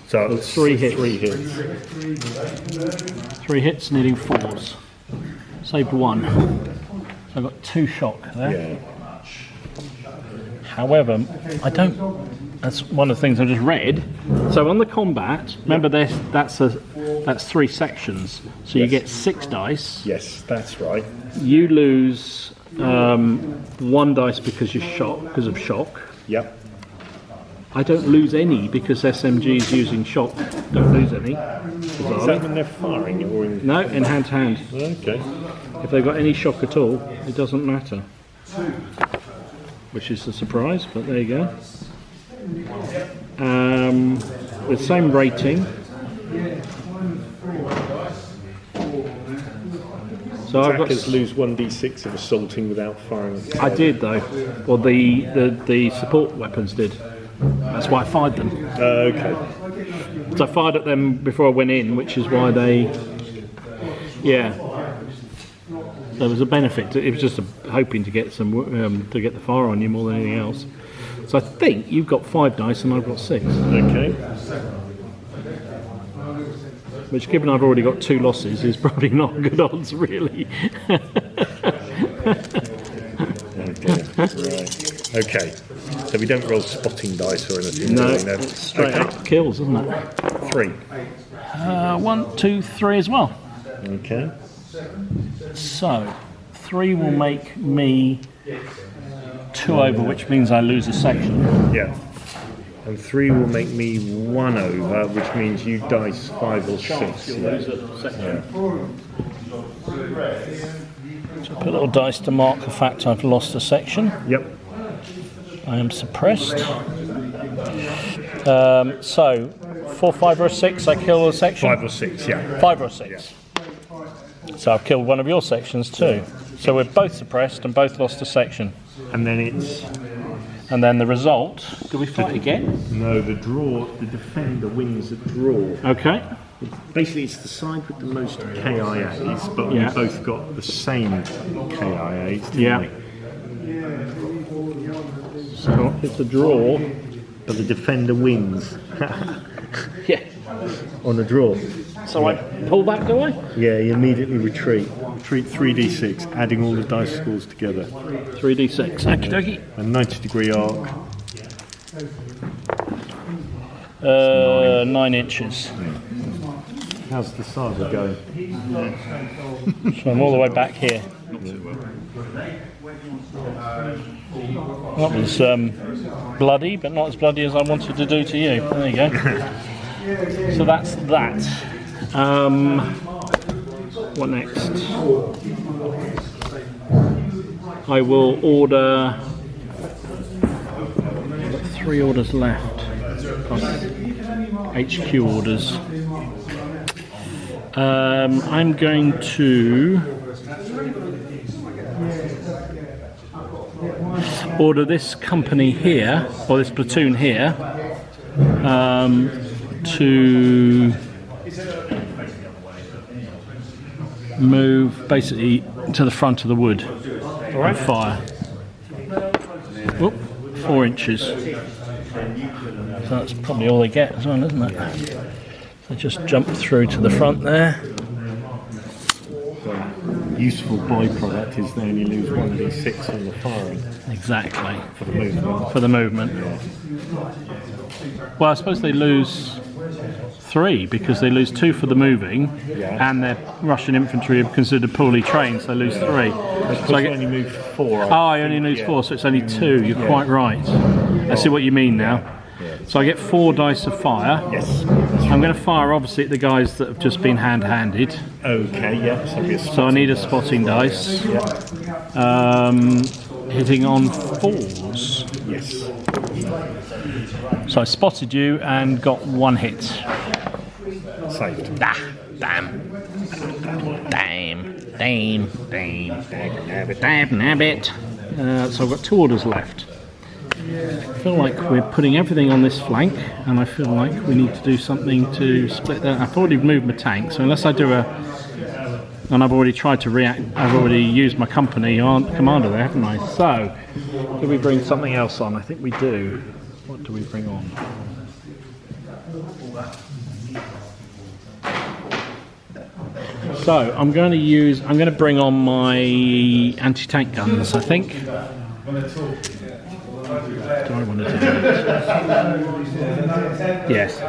So it's 3 hits. 3 hits. 3 hits, needing 4s. Saved 1. So I've got 2 shock there. Yeah. However, that's one of the things I just read. So on the combat, remember that's 3 sections. So you get 6 dice. Yes, that's right. You lose 1 dice because of shock. Yep. I don't lose any because SMG is using shock. Don't lose any. Is that when they're firing or in? No, in hand to hand. Okay. If they've got any shock at all, it doesn't matter. Which is a surprise, but there you go. With same rating. So Attackers lose 1d6 of assaulting without firing. I did though. Well, the support weapons did. That's why I fired them. Okay. So I fired at them before I went in, which is why they. Yeah. There was a benefit. It was just hoping to get to get the fire on you more than anything else. So I think you've got 5 dice and I've got 6. Okay. Which, given I've already got 2 losses, is probably not good odds, really. Oh dear. Right. Okay. So we don't roll spotting dice or anything. No, do we? it's straight up kills, isn't it? 3. 1, 2, 3 as well. Okay. So 3 will make me 2 over, which means I lose a section. Yeah. And 3 will make me 1 over, which means you dice 5 or 6. You'll lose a section. So put a little dice to mark the fact I've lost a section. Yep. I am suppressed. So 4, 5 or 6, I kill a section. 5 or 6, yeah. 5 or 6. So I've killed one of your sections too. So we're both suppressed and both lost a section. And then it's And then the result, do we fight again? No, the defender wins the draw. Okay. Basically, it's the side with the most KIAs, but we both got the same KIAs, didn't we? So it's a draw. But the defender wins. Yeah. On a draw. So I pull back, do I? Yeah, you immediately retreat. Retreat 3d6, adding all the dice scores together. 3d6. Okie dokie. A 90-degree arc. 9 inches. How's the saga going? So I'm all the way back here. That was bloody, but not as bloody as I wanted to do to you. There you go. So that's that. What next? I will order. I've got 3 orders left, plus HQ orders. I'm going to order this company here, or this platoon here, to move basically to the front of the wood and fire. Oop, 4 inches. So that's probably all they get as well, isn't it? So just jump through to the front there. Useful byproduct is they only lose 1d6 on the firing. Exactly. For the movement. For the movement. Well, I suppose they lose 3 because they lose 2 for the moving, and their Russian infantry are considered poorly trained, so they lose 3. So I only move 4. I only lose 4, so it's only 2. You're quite right. I see what you mean now. So I get 4 dice of fire. Yes. I'm going to fire obviously at the guys that have just been hand-handed. Okay, yeah. So I need a spotting dice. Hitting on 4s. Yes. So I spotted you and got 1 hit. Saved. Ah, damn. Nabbit. So I've got 2 orders left. I feel like we're putting everything on this flank, and I feel like we need to do something to split that. I've already moved my tank, so unless I do and I've already tried to react, I've already used my company commander there, haven't I? So, do we bring something else on? I think we do. What do we bring on? So, I'm going to bring on my anti-tank guns, I think. Do I want to do that? Yes.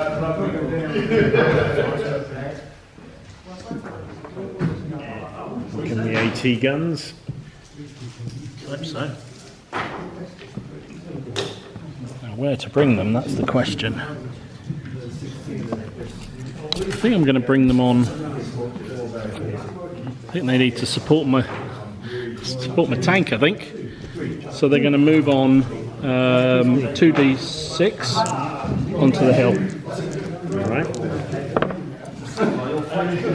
Looking the AT guns. I hope so. Now, where to bring them, that's the question. I think I'm going to bring them on. I think they need to support my tank, I think. So they're going to move on 2d6 onto the hill. Alright.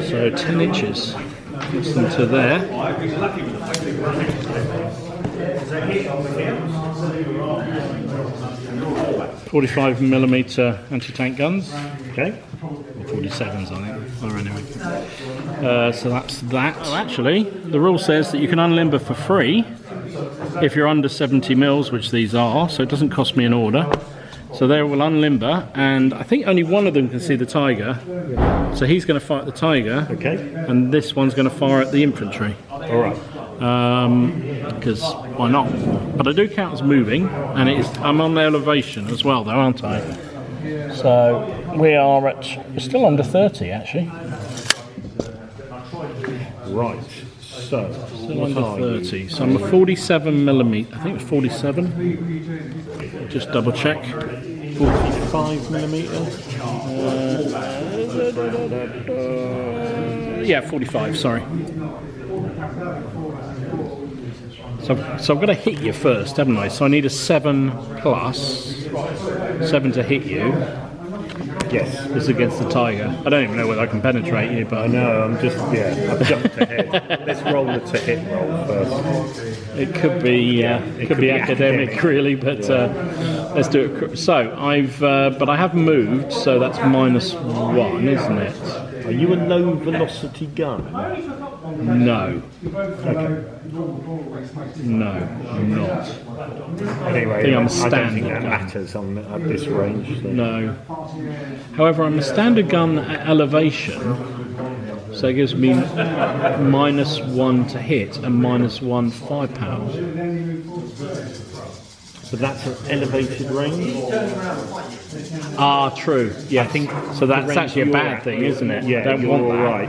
So 10 inches. Gets them to there. 45mm anti-tank guns. Okay. 47s, I think. Or anyway. So that's that. Oh, actually, the rule says that you can unlimber for free if you're under 70 mils, which these are, so it doesn't cost me an order. So they will unlimber, and I think only one of them can see the tiger. So he's going to fire at the tiger, and this one's going to fire at the infantry. All right. Because why not? But I do count as moving, and I'm on the elevation as well, though, aren't I? So we're still under 30, actually. Right. So still under 30. So I'm a 47mm. I think it's 47. Just double check. 45mm. Yeah, 45. Sorry. So I've got to hit you first, haven't I? So I need a 7+, 7 to hit you. Yes. It's against the Tiger. I don't even know whether I can penetrate you, but I know, I've jumped ahead. Let's roll the to hit roll first. it could be academic, really. But let's do it. So but I have moved, so that's -1, isn't it? Are you a low velocity gun? No. Okay. No, I'm not. Anyway, I think I'm a I don't think standard that gun. matters at this range. So. No. However, I'm a standard gun at elevation, so it gives me -1 to hit and -1 firepower. But that's an elevated range? Ah, true. Yeah, I think so. That's the range actually a you're bad at thing, is- isn't it? Yeah, Don't you're want all that. right.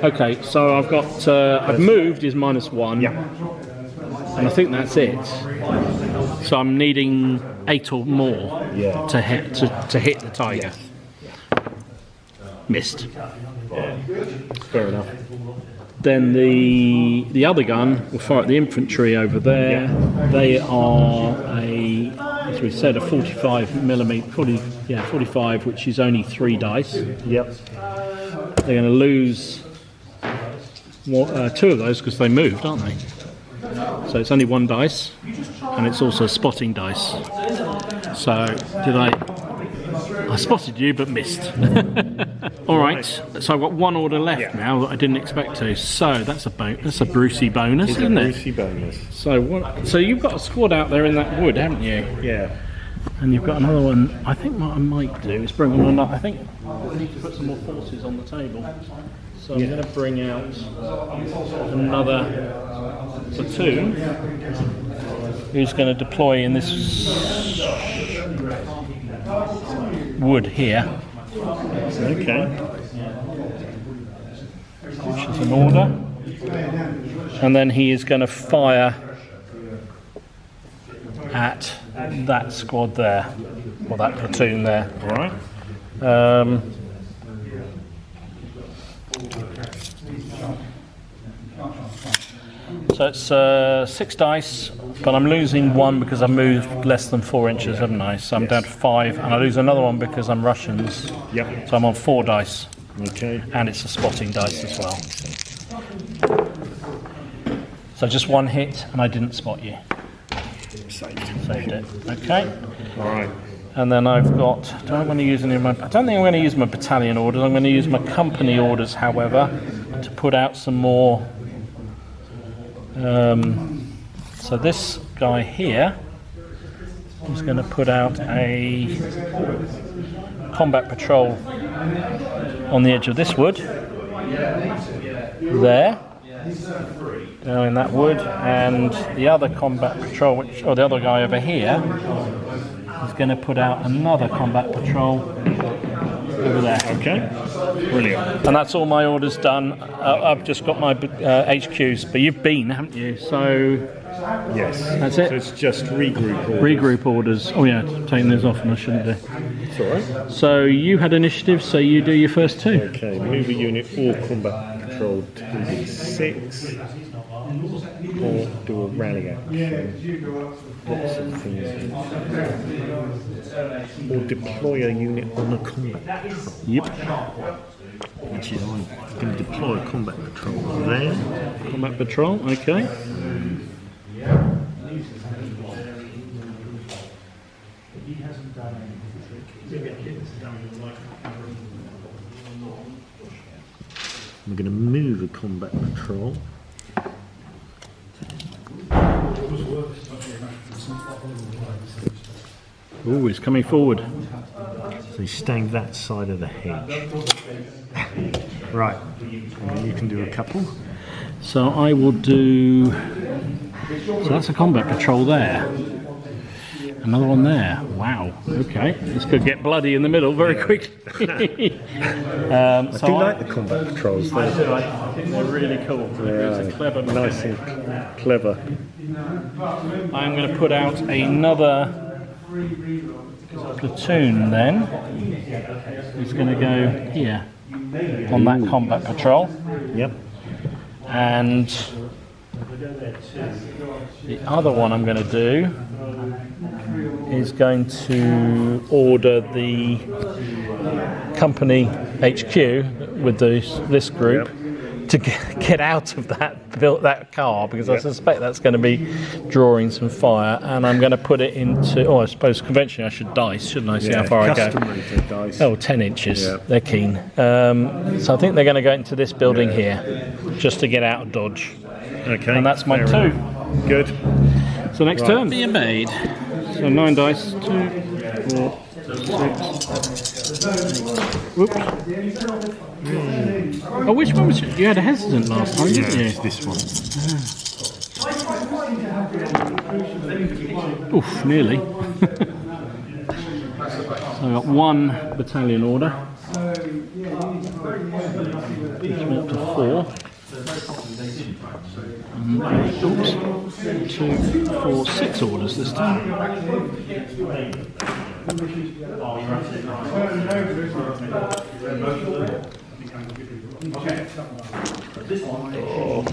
Okay, so I've got. I've moved is -1. Yeah. And I think that's it. So I'm needing 8 or more Yeah. to hit the Tiger. Missed. Fair enough. Then the other gun will fire at the infantry over there. Yeah. They are as we said, a 45mm, 45, which is only 3 dice. Yep. They're going to lose 2 of those because they moved, aren't they? So it's only 1 dice, and it's also a spotting dice. So I spotted you but missed. All right, so I've got 1 order left now that I didn't expect to. So that's a Brucey bonus, isn't it? Brucey bonus. So you've got a squad out there in that wood, haven't you? Yeah. And you've got another one. I think what I might do is bring on another. I think we need to put some more forces on the table. So I'm going to bring out another platoon who's going to deploy in this wood here. Okay. Which is an order. And then he is going to fire at that squad there, or that platoon there. All right. So it's 6 dice, but I'm losing 1 because I moved less than 4 inches, haven't I? So I'm down to 5, and I lose another one because I'm Russians. Yep. So I'm on 4 dice, Okay. and it's a spotting dice as well. So just 1 hit, and I didn't spot you. Saved it. Okay. All right. And then I've got. Do I want to use any of my? I don't think I'm going to use my battalion orders. I'm going to use my company orders, however, to put out some more. So this guy here is going to put out a combat patrol on the edge of this wood. There. Down in that wood, and the other combat patrol, the other guy over here, is going to put out another combat patrol over there. Okay. Brilliant. And that's all my orders done. I've just got my HQs, but you've been, haven't you? So Yes. That's it. So it's just regroup orders. regroup orders. Oh yeah, taking those off, and I shouldn't do. It's all right. So you had initiative, so you do your first 2. Okay. Move a unit or combat patrol to D6. Or do a rally action. Lots of things. Or deploy a unit on a combat patrol. Yep. Which is I'm going to deploy a combat patrol there. Combat patrol. Okay. I'm going to move a combat patrol. Oh, it's coming forward. So he's staying that side of the hedge. Right. And then you can do a couple. So I will do. So that's a combat patrol there. Another one there. Wow. Okay. This could get bloody in the middle very quickly. I do like the combat patrols. I do. I think they're really cool. It's a clever Nice mechanic. and clever. I'm going to put out another platoon then. Who's going to go here on that combat patrol. Yep. And the other one I'm going to do is going to order the company HQ with this group to get out of that car, because I suspect that's going to be drawing some fire, and I'm going to put it into, I suppose conventionally I should dice, shouldn't I? See how far I go. Dice. Oh, 10 inches. Yeah. They're keen. So I think they're going to go into this building here, just to get out of dodge. Okay. And that's my 2. Good. So next turn. Being made. So 9 dice. 2, 4, 6. Whoops. Oh, which one was it? You had a hesitant last time, didn't you? It's this one. Oof, nearly. So I got 1 battalion order. Push me up to 4. Oops. 2, 4, 6 orders this time.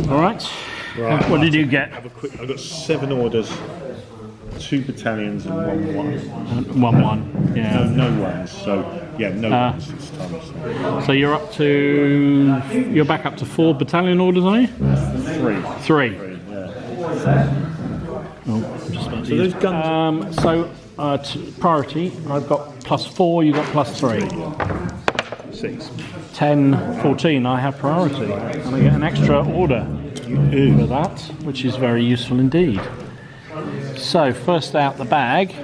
All right. What did you get? I've got 7 orders, 2 battalions, and 1 1. 1 1. Yeah. No ones. So no ones this time. So you're back up to 4 battalion orders, are you? 3. Oh, just about so those guns. Priority. I've got +4. You got +3. 6. 10, 14. I have priority, and I get an extra order for that, which is very useful indeed. So first out the bag,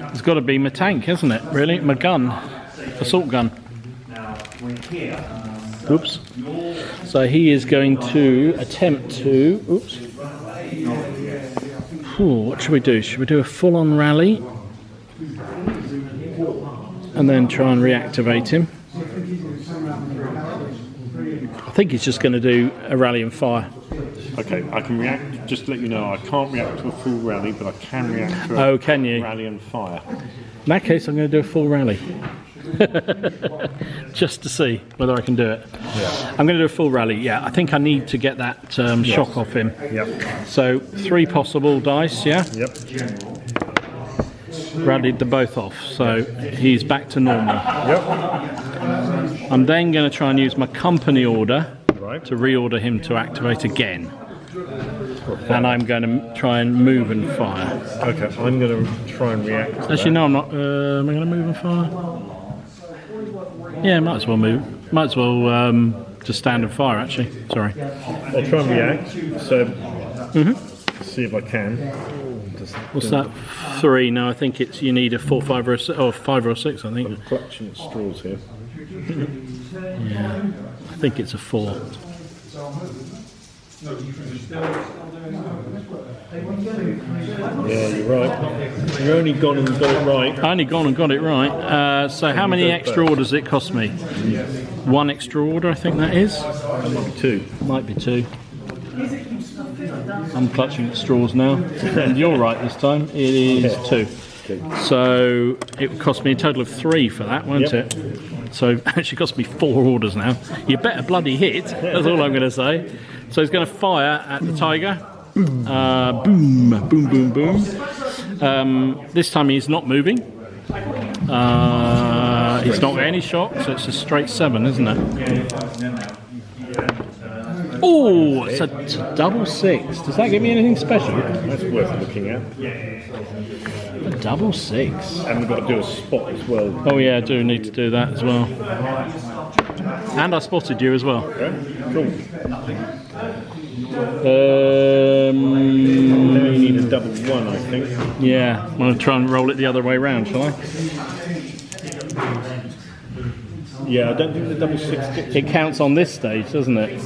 it's got to be my tank, isn't it? Really, my gun, assault gun. Oops. So he is going to attempt to. Oops. What should we do? Should we do a full-on rally? And then try and reactivate him. I think he's just going to do a rally and fire. Okay, I can react. Just to let you know, I can't react to a full rally, but I can react to a rally and fire. In that case, I'm going to do a full rally. Just to see whether I can do it. Yeah. I'm going to do a full rally. Yeah, I think I need to get that shock off him. Yep. So 3 possible dice. Yeah. Yep. Rallied them both off, so he's back to normal. Yep. I'm then going to try and use my company order Right. to reorder him to activate again. And I'm going to try and move and fire. Okay, I'm going to try and react to Actually, no, I'm not. Am I going to move and fire? Yeah, might as well move. Might as well just stand and fire, actually. Sorry. I'll try and react, so see if I can. What's that? 3? No, I think it's you need a 4, 5, or 6, or 5 or 6. I think. I'm clutching at straws here. Yeah, I think it's a 4. Yeah, you're right. You've only gone and got it right. I only gone and got it right. So how many extra orders does it cost me? 1 extra order, I think that is. That might be 2. Might be 2. I'm clutching at straws now. And you're right this time. It is 2. So it would cost me a total of 3 for that, won't it? So it actually cost me 4 orders now. You better bloody hit. That's all I'm going to say. So he's going to fire at the tiger. Boom, boom, boom, boom. This time he's not moving. He's not got any shock, so it's a straight 7, isn't it? Oh, it's a double 6. Does that give me anything special? That's worth looking at. A double 6. And we've got to do a spot as well. Oh yeah, I do need to do that as well. And I spotted you as well. Okay, cool. Now you need a double 1, I think. Yeah, I'm going to try and roll it the other way round, shall I? Yeah, I don't think the double 6 gets... It counts on this stage, doesn't it?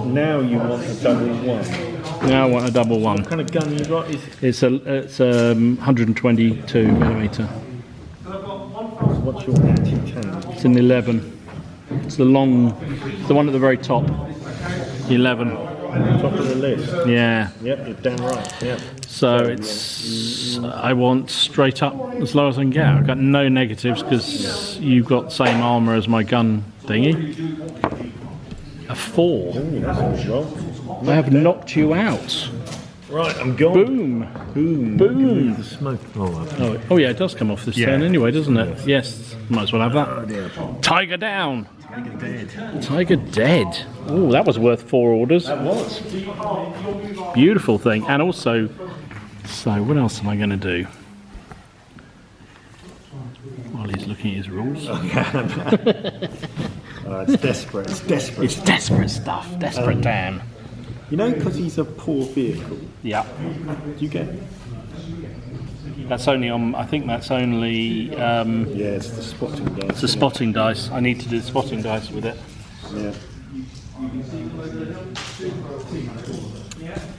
Now you want a double 1. Now I want a double 1. What kind of gun you got? It's a 122 millimeter. What's your anti-tank? It's an 11. It's the long, the one at the very top. 11. Top of the list. Yeah. Yep, you're damn right. Yep. So it's, I want straight up as low as I can get. I've got no negatives because you've got the same armour as my gun thingy. A 4. Ooh, that's a good roll. I have knocked you out. Right, I'm gone. Boom. Boom. Boom. The smoke. Oh, Oh yeah, it does come off this Yeah. turn anyway, doesn't it? Yes. Might as well have that. dear. Tiger down. Tiger dead. Tiger dead. Oh, that was worth 4 orders. That was. Beautiful thing. And also, so what else am I going to do? While he's looking at his rules. It's desperate. It's desperate. It's desperate stuff. Desperate Dan. You know, because he's a poor vehicle. Yeah. Do you get? That's only on, I think that's only, Yeah, it's the spotting dice. it's a spotting dice. I need to do spotting dice with it. Yeah.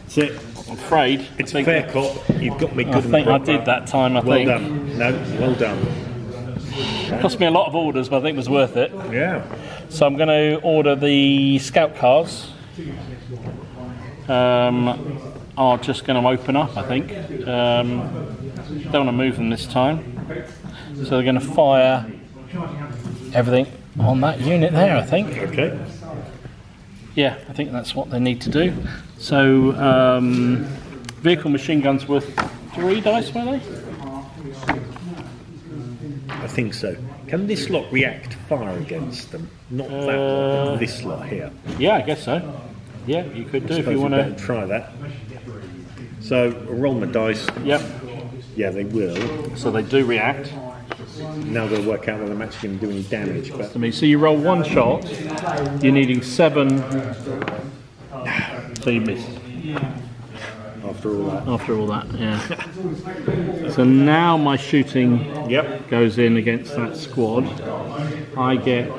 That's it. I'm afraid. It's I a think, fair cop. You've got me good I and think I proper. did that time, I Well think. done. No, well done. It cost me a lot of orders, but I think it was worth it. Yeah. So I'm going to order the scout cars. Are just going to open up, I think. Don't want to move them this time. So they're going to fire everything on that unit there, I think. Okay. Yeah, I think that's what they need to do. So, vehicle machine guns worth 3 dice, were they? I think so. Can this lot react fire against them? Not that lot, but this lot here. Yeah, I guess so. Yeah, you could do if Suppose you we want better to. try that. So roll my dice. Yep. Yeah, they will. So they do react. Now they'll work out whether I'm actually going to do any damage. But I mean, so you roll 1 shot. You're needing 7. So you missed. after all that. After all that, yeah. So now my shooting Yep. goes in against that squad. I get.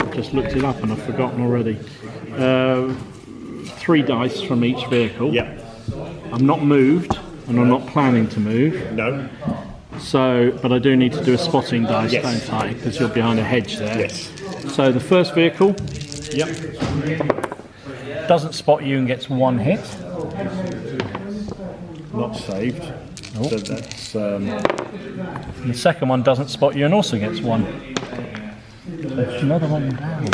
I just looked it up and I've forgotten already. 3 dice from each vehicle. Yep. I'm not moved, and I'm not planning to move. No. So, but I do need to do a spotting dice, Yes. don't I? Because you're behind a hedge there. Yes. So the first vehicle Yep. doesn't spot you and gets 1 hit. Not saved. Oh. So that's And the second one doesn't spot you and also gets 1. There's another one down.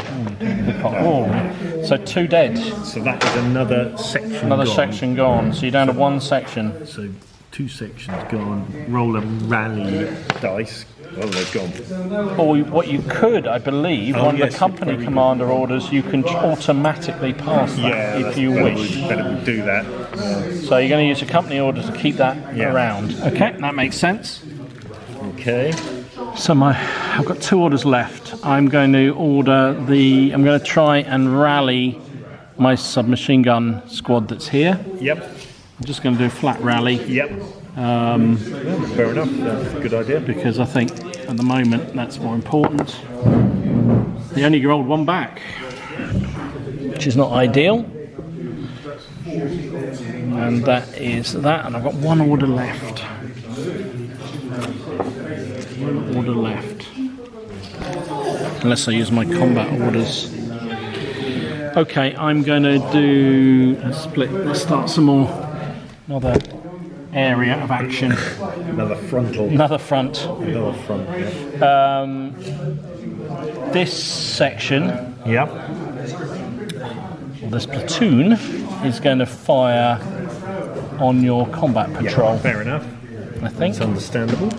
Oh, so 2 dead. so that is another section. Another gone. section gone. So you're down to 1 section. So 2 sections gone. Roll a rally dice. Oh, they've gone. Or what you could, I believe, Oh, one yes, of the company probably commander orders, you can automatically pass that Yeah, if that's you better wish. Better we do that. So you're going to use a company order to keep that Yeah. around. Okay, that makes sense. Okay. So I've got 2 orders left. I'm going to I'm going to try and rally my submachine gun squad that's here. Yep. I'm just going to do a flat rally Yep. Fair enough. That's a good idea. because I think at the moment that's more important. They only rolled 1 back, which is not ideal. And that is that, and I've got 1 order left. 1 order left. Unless I use my combat orders. Okay, I'm going to do a split. Let's start some more. Another area of action. Another frontal. Another front. Another front. Yeah. This section, Yep. or this platoon, is going to fire on your combat patrol, Fair enough. I think. It's understandable.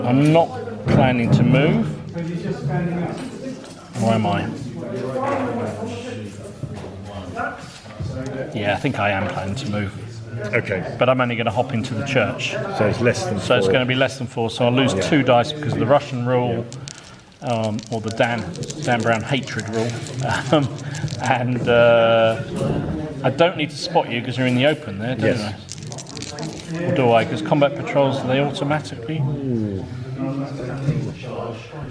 I'm not planning to move. Or am I? Yeah, I think I am planning to move. Okay. But I'm only going to hop into the church. So it's less than 4. So it's going to be less than 4. So I'll lose 2 dice because of the Russian rule, or the Dan Brown hatred rule. And I don't need to spot you because you're in the open there, don't Yes. I? Or do I? Because combat patrols, do they automatically?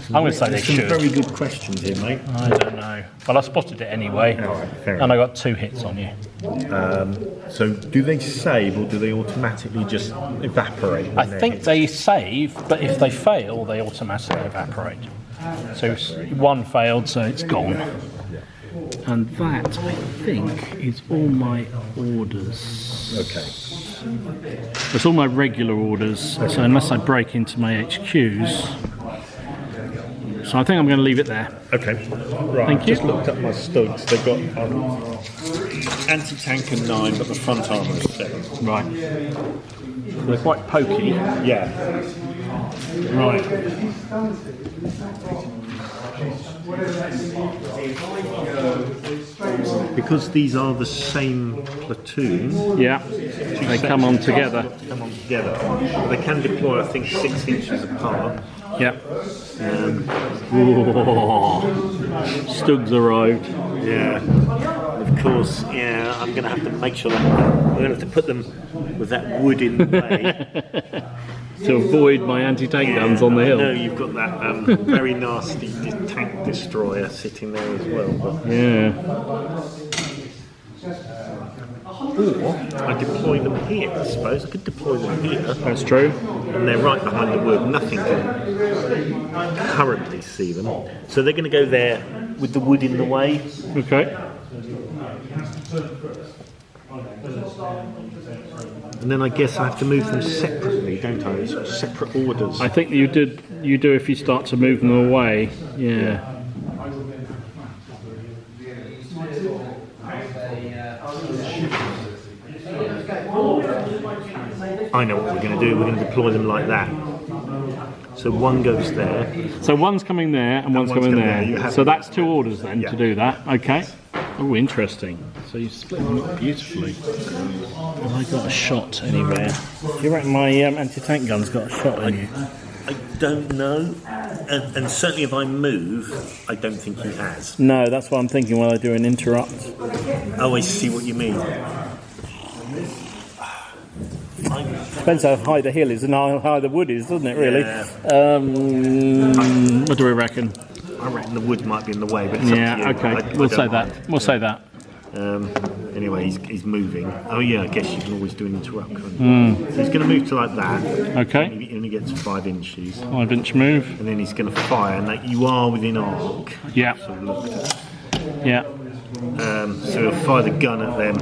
I'm going to say they Some should. very good questions here, mate. I don't know. Well, I spotted it anyway. All right, fair And I got 2 hits on you. So do they save or do they automatically just evaporate? when I they're think hit? they save, but if they fail, they automatically evaporate. So 1 failed, so it's gone. And that, I think, is all my orders. Okay. That's all my regular orders. So unless I break into my HQs, So I think I'm going to leave it there. Okay. Right. Thank you. Just looked up my studs. They've got anti-tank and 9, but the front armour is 7. Right. They're quite pokey. Yeah. Right. Because these are the same platoon. Yeah. They come on together. Come on together. They can deploy, I think, 6 inches apart. Yeah. Stugs arrived. Yeah. Of course, yeah, I'm going to have to make sure that I'm going to have to put them with that wood in the way. To avoid my anti-tank guns on the hill. No, you've got that very nasty tank destroyer sitting there as well. But. Yeah. Or I deploy them here, I suppose. I could deploy them here. That's true. And they're right behind the wood. Nothing can currently see them. So they're going to go there with the wood in the way. Okay. And then I guess I have to move them separately, don't I? Sort of separate orders. I think you do if you start to move them away. Yeah. I know what we're going to do. We're going to deploy them like that. So one goes there. So one's coming there and one's coming there. So that's 2 orders then Yeah. to do that. Okay. Oh, interesting. So you split them up beautifully. Have I got a shot anywhere? Do you reckon my anti-tank gun's got a shot in you? I don't know. And certainly if I move, I don't think he has. No, that's what I'm thinking while I do an interrupt. Oh, I see what you mean. Depends how high the hill is and how high the wood is, doesn't it, really? Yeah. What do we reckon? I reckon the wood might be in the way, but it's Yeah, up to you. okay. We'll say that. We'll say that. Anyway, he's moving. Oh yeah, I guess you can always do an interrupt. So he's going to move to like that. Okay. He only gets 5 inches. 5-inch move. And then he's going to fire, and like, you are within arc. Yeah. So looked at. Yeah. So he'll fire the gun at them.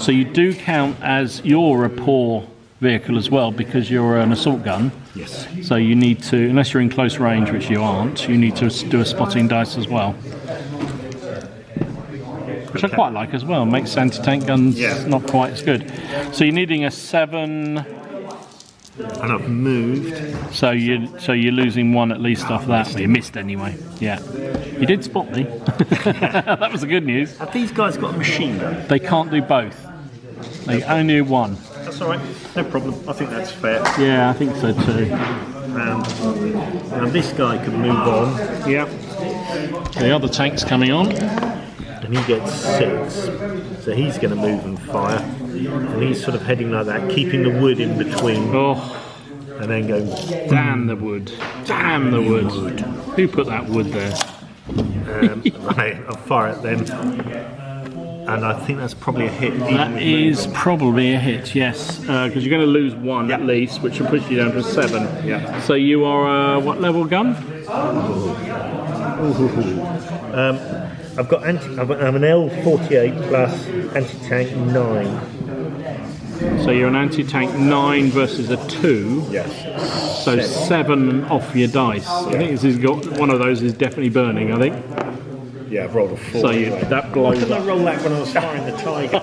So you do count as you're a poor vehicle as well because you're an assault gun. Yes. So you need to, unless you're in close range, which you aren't, you need to do a spotting dice as well. Which I quite like as well. Makes anti-tank guns not quite as good. So you're needing a 7. And I've moved. So you're losing 1 at least off that. Well, you missed anyway. Yeah. You did spot me. That was the good news. Have these guys got a machine gun? They can't do both. They only do 1. That's all right. No problem. I think that's fair. Yeah, I think so too. Now this guy can move on. Yeah. The other tank's coming on. And he gets 6. So he's going to move and fire. And he's sort of heading like that, keeping the wood in between. Oh, And then going, damn the wood. Damn the wood. Who put that wood there? right, I'll fire at them. And I think that's probably a hit. That is probably a hit, yes. Because you're going to lose 1 at least, which will push you down to 7. Yeah. So you are what level gun? I've got I'm an L48 plus anti-tank 9. So you're an anti-tank 9 versus a 2. Yes. So 7 off your dice. I think this has got one of those is definitely burning. I think. Yeah, I've rolled a 4. So that blows Why couldn't I up. roll that when I was firing the Tiger?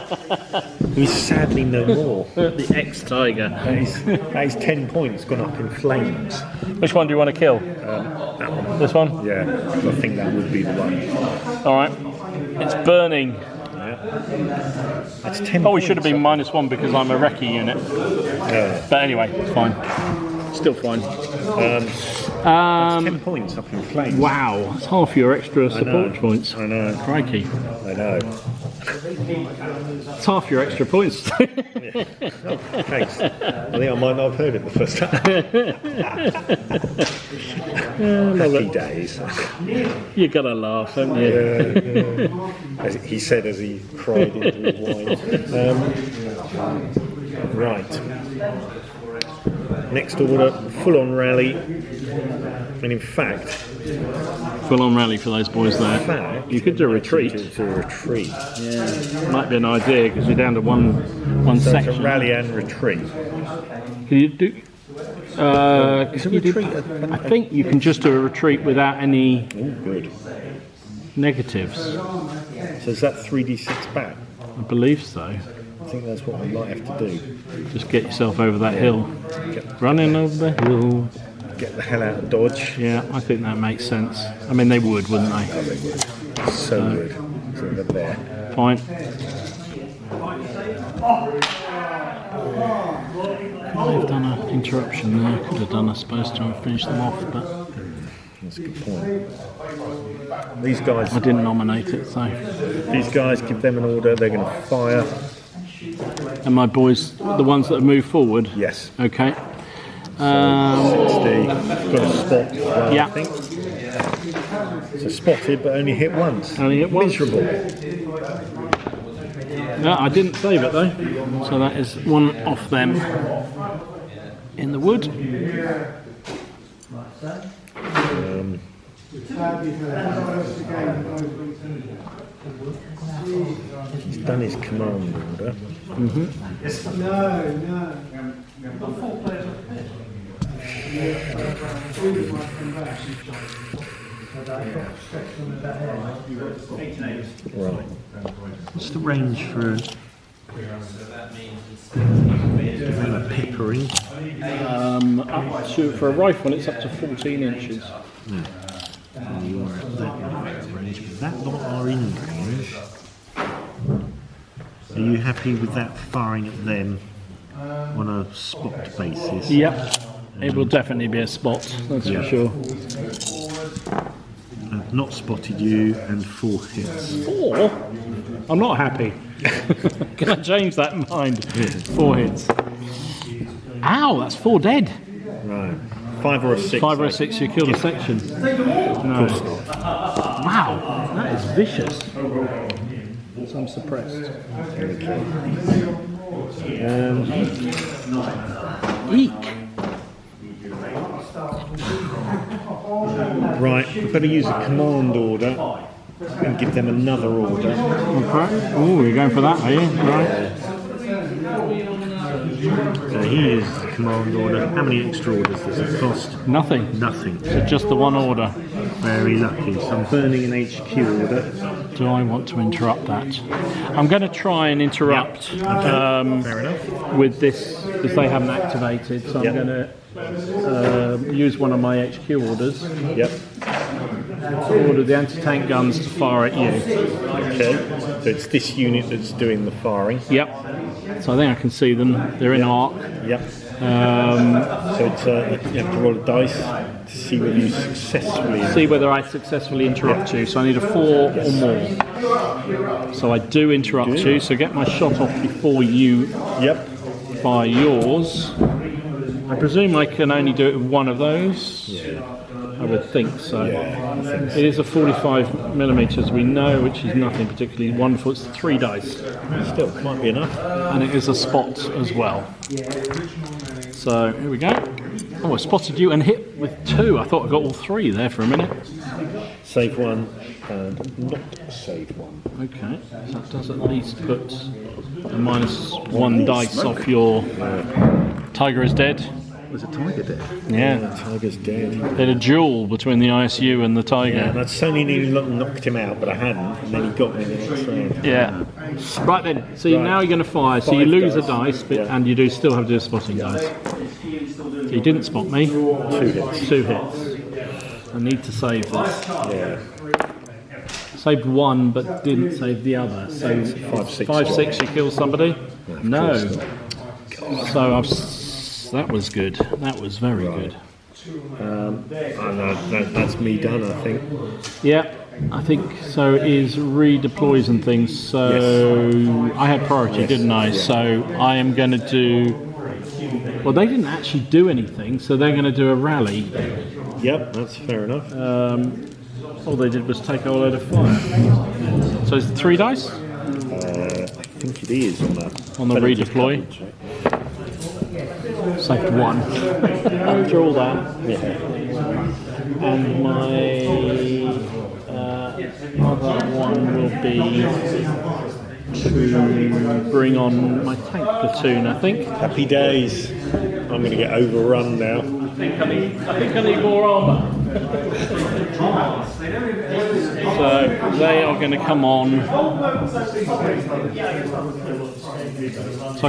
He's sadly no more. The ex-Tiger. That is 10 points gone up in flames. Which one do you want to kill? That one. This one? Yeah, I think that would be the one. All right. It's burning. That's 10 Oh, we should have been -1 because I'm a recce unit. Yeah. But anyway, it's fine. Still fine. 10 points up in flames. Wow, that's half your extra support points. I know. Crikey. I know. It's half your extra points. Oh, thanks. I think I might not have heard it the first time. Happy days. You gotta laugh, haven't you? As he said as he cried into his wine. Right. Next order, full-on rally. And in fact... Full-on rally for those boys there. You could do a retreat. Do a retreat. Yeah, might be an idea because you're down to one So section. it's a rally and retreat. Can you do? It's a retreat. I think you can just do a retreat without any Oh, good. negatives. So is that 3d6 back? I believe so. I think that's what we might have to do. Just get yourself over that hill. Running over the hill. Get the hell out of Dodge. Yeah, I think that makes sense. I mean, they would, wouldn't they? Oh, they would. So good. So they're there. Fine. Could have done an interruption there. Could have done, I suppose, trying to finish them off, but That's a good point. These guys, I didn't nominate it, so. these guys, give them an order. They're going to fire. And my boys, the ones that have moved forward? Yes. Okay. 60. Got a spot. Well, Yeah. I think. So spotted, but only hit once. Only hit once. Miserable. No, I didn't save it though. So that is one off them in the wood. He's done his command order. Right. What's the range for a peppering? Up to, for a rifle, it's up to 14 inches. You are at that range, but that lot are in range. Are you happy with that firing at them on a spot basis? Yep. It will definitely be a spot, that's Yeah. for sure. I've not spotted you and 4 hits. 4? I'm not happy. Can I change that in mind? 4 hits. Ow, that's 4 dead. Right. 5 or a 6. 5 or a 6, you killed a section. No. Wow, that is vicious. So I'm suppressed. Eek. Right, we've got to use a command order and give them another order. Okay. Oh, you're going for that, are you? Right. So here's the command order. How many extra orders does it cost? Nothing. Nothing. So just the one order. Very lucky. So I'm burning an HQ order. Do I want to interrupt that? I'm going to try and interrupt Fair enough. with this because they haven't activated. So Yep. I'm going to use one of my HQ orders. Yep. Order the anti-tank guns to fire at you. Okay. So it's this unit that's doing the firing. Yep. So I think I can see them. They're in arc. Yep. So it's you have to roll a dice to see whether you successfully. See whether I successfully interrupt you. So I need a 4 or more. So I do interrupt you. So get my shot off before you Yep. fire yours. I presume I can only do it with one of those. Yeah. I would think so. Yeah, I think so. It is a 45mm, we know, which is nothing particularly wonderful. It's 3 dice, Still, might be enough. and it is a spot as well. So here we go. Oh, I spotted you and hit with 2. I thought I got all 3 there for a minute. Save one and not save one. Okay, so that does at least put a -1 dice off your tiger is dead. Was a tiger dead? Yeah, The tiger's dead. they had a duel between the ISU and the tiger. Yeah, and I'd certainly nearly knocked him out, but I hadn't, and then he got me in the next round. Yeah. Right then, so now you're going to fire. So you 5 lose dice. a dice, but, Yeah. and you do still have to do a spotting dice. So you didn't spot me. 2 hits. 2 hits. I need to save this. Yeah. Saved 1, but didn't save the other. So 5, 6. 5, 6, you kill somebody? No. course So that was good. That was very good. And that's me done, I think. Yeah, I think so. It is redeploys and things. So I had priority, didn't I? So I am going to do. Well, they didn't actually do anything, so they're going to do a rally. Yep, that's fair enough. All they did was take a load of fire. So is it 3 dice I think it is on that. on the Better just redeploy? double check. Saved 1. After all that, Yeah. and my other one will be to bring on my tank platoon, I think. Happy days. I'm going to get overrun now. I think I need more armour. So they are going to come on. So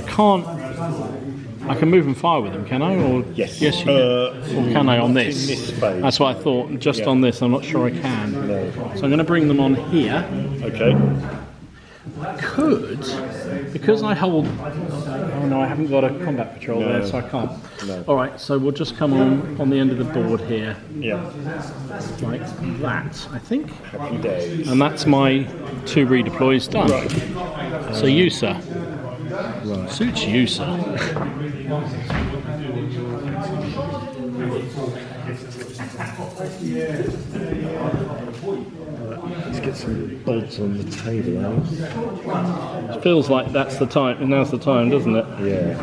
I can move and fire with them, can I? Or Yes. Yes, you can. Or can I on this? In this phase. That's what I thought. Just on this, I'm not sure I can. No. So I'm going to bring them on here. Okay. I could, because I hold. Oh no, I haven't got a combat patrol there, so I can't. No. All right, so we'll just come on the end of the board here, Yeah. like that, I think. Happy days. And that's my 2 redeploys done. So you, sir. Suits you, sir. Let's get some bolts on the table, eh? It feels like that's the time. Now's the time, doesn't it? Yeah.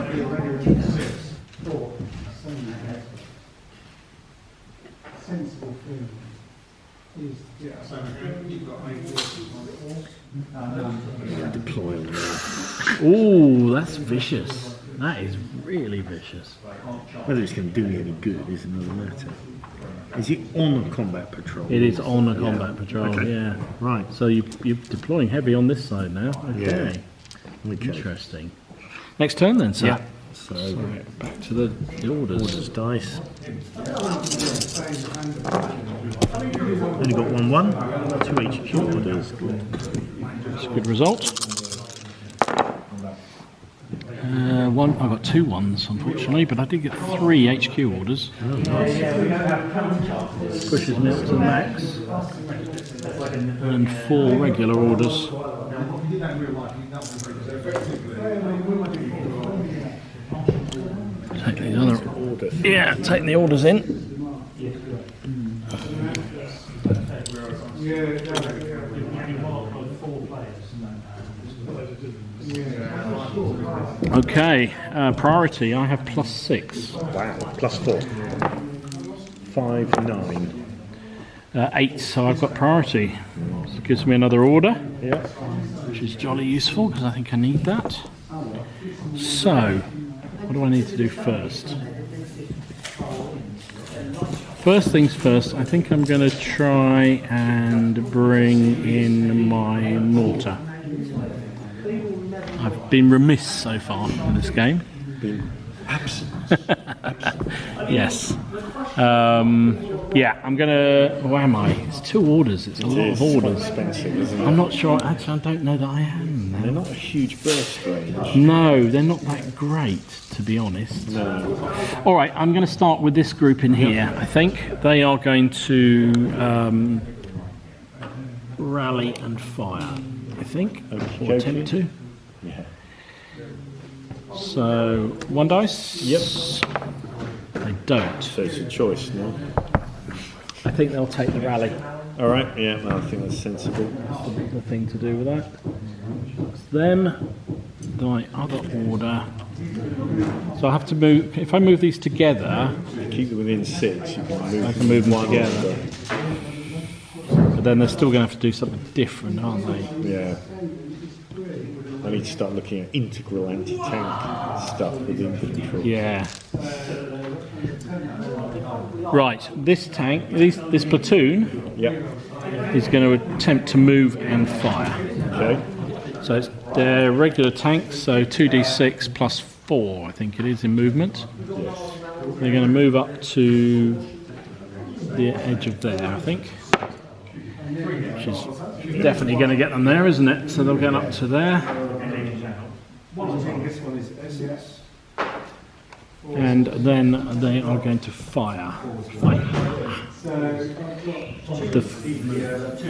Deploy on there. Ooh, that's vicious. That is really vicious. Whether it's going to do me any good is another matter. Is it on a combat patrol? It is on a combat patrol. Okay. Yeah. Right. So you're deploying heavy on this side now. Okay. Okay. Interesting. Next turn then, sir. Yeah. So, Back to the orders. orders dice. Only got 1-1. 2 HQ orders. Good. That's a good result. I got 2 1s, unfortunately, but I did get 3 HQ orders. Oh, nice. Pushes me up to the max. And 4 regular orders. Take these other. Yeah, taking the orders in. Okay, priority. I have +6. Wow. +4. 5, 9. 8, so I've got priority. So it gives me another order, Yeah. which is jolly useful because I think I need that. So, what do I need to do first? First things first, I think I'm going to try and bring in my mortar. I've been remiss so far in this game. Been absent. Yes. Yeah, I'm gonna. Where am I? It's 2 orders. It's a lot of orders. Expensive, isn't it? I'm not sure. Actually, I don't know that I am. They're not a huge burst range. No, they're not that great, to be honest. No. All right, I'm going to start with this group in here. I think they are going to rally and fire. I think, or attempt to. Yeah. So 1 dice. Yep. They don't. So it's a choice, no? I think they'll take the rally. All right. Yeah. No, I think that's sensible. The thing to do with that. It's them. My other order. So I have to move. If I move these together, Keep them within 6. You can move. I can move them one together. order. But then they're still going to have to do something different, aren't they? Yeah. I need to start looking at integral anti-tank stuff with infantry. Yeah. Right. This tank, this platoon, Yep. is going to attempt to move and fire. Okay. So it's their regular tanks. So 2d6 plus 4, I think it is in movement. Yes. They're going to move up to the edge of there, I think. Which is definitely going to get them there, isn't it? So they'll get up to there. And then they are going to fire. The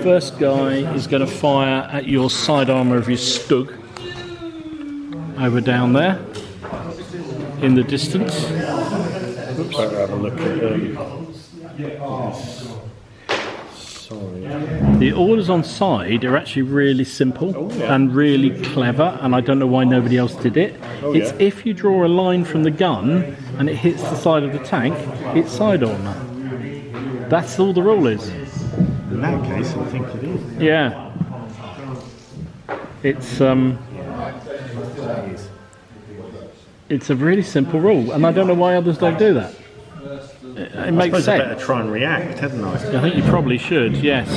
first guy is going to fire at your side armour of your Stug. Over down there. In the distance. Oops. I'll have a look at them. Sorry. The orders on side are actually really simple and really clever, and I don't know why nobody else did it. It's if you draw a line from the gun and it hits the side of the tank, it's side armour. That's all the rule is. In that case, I think it is. Yeah. It's It's a really simple rule, and I don't know why others don't do that. It makes I sense. better try and react, hadn't I? I think you probably should, yes.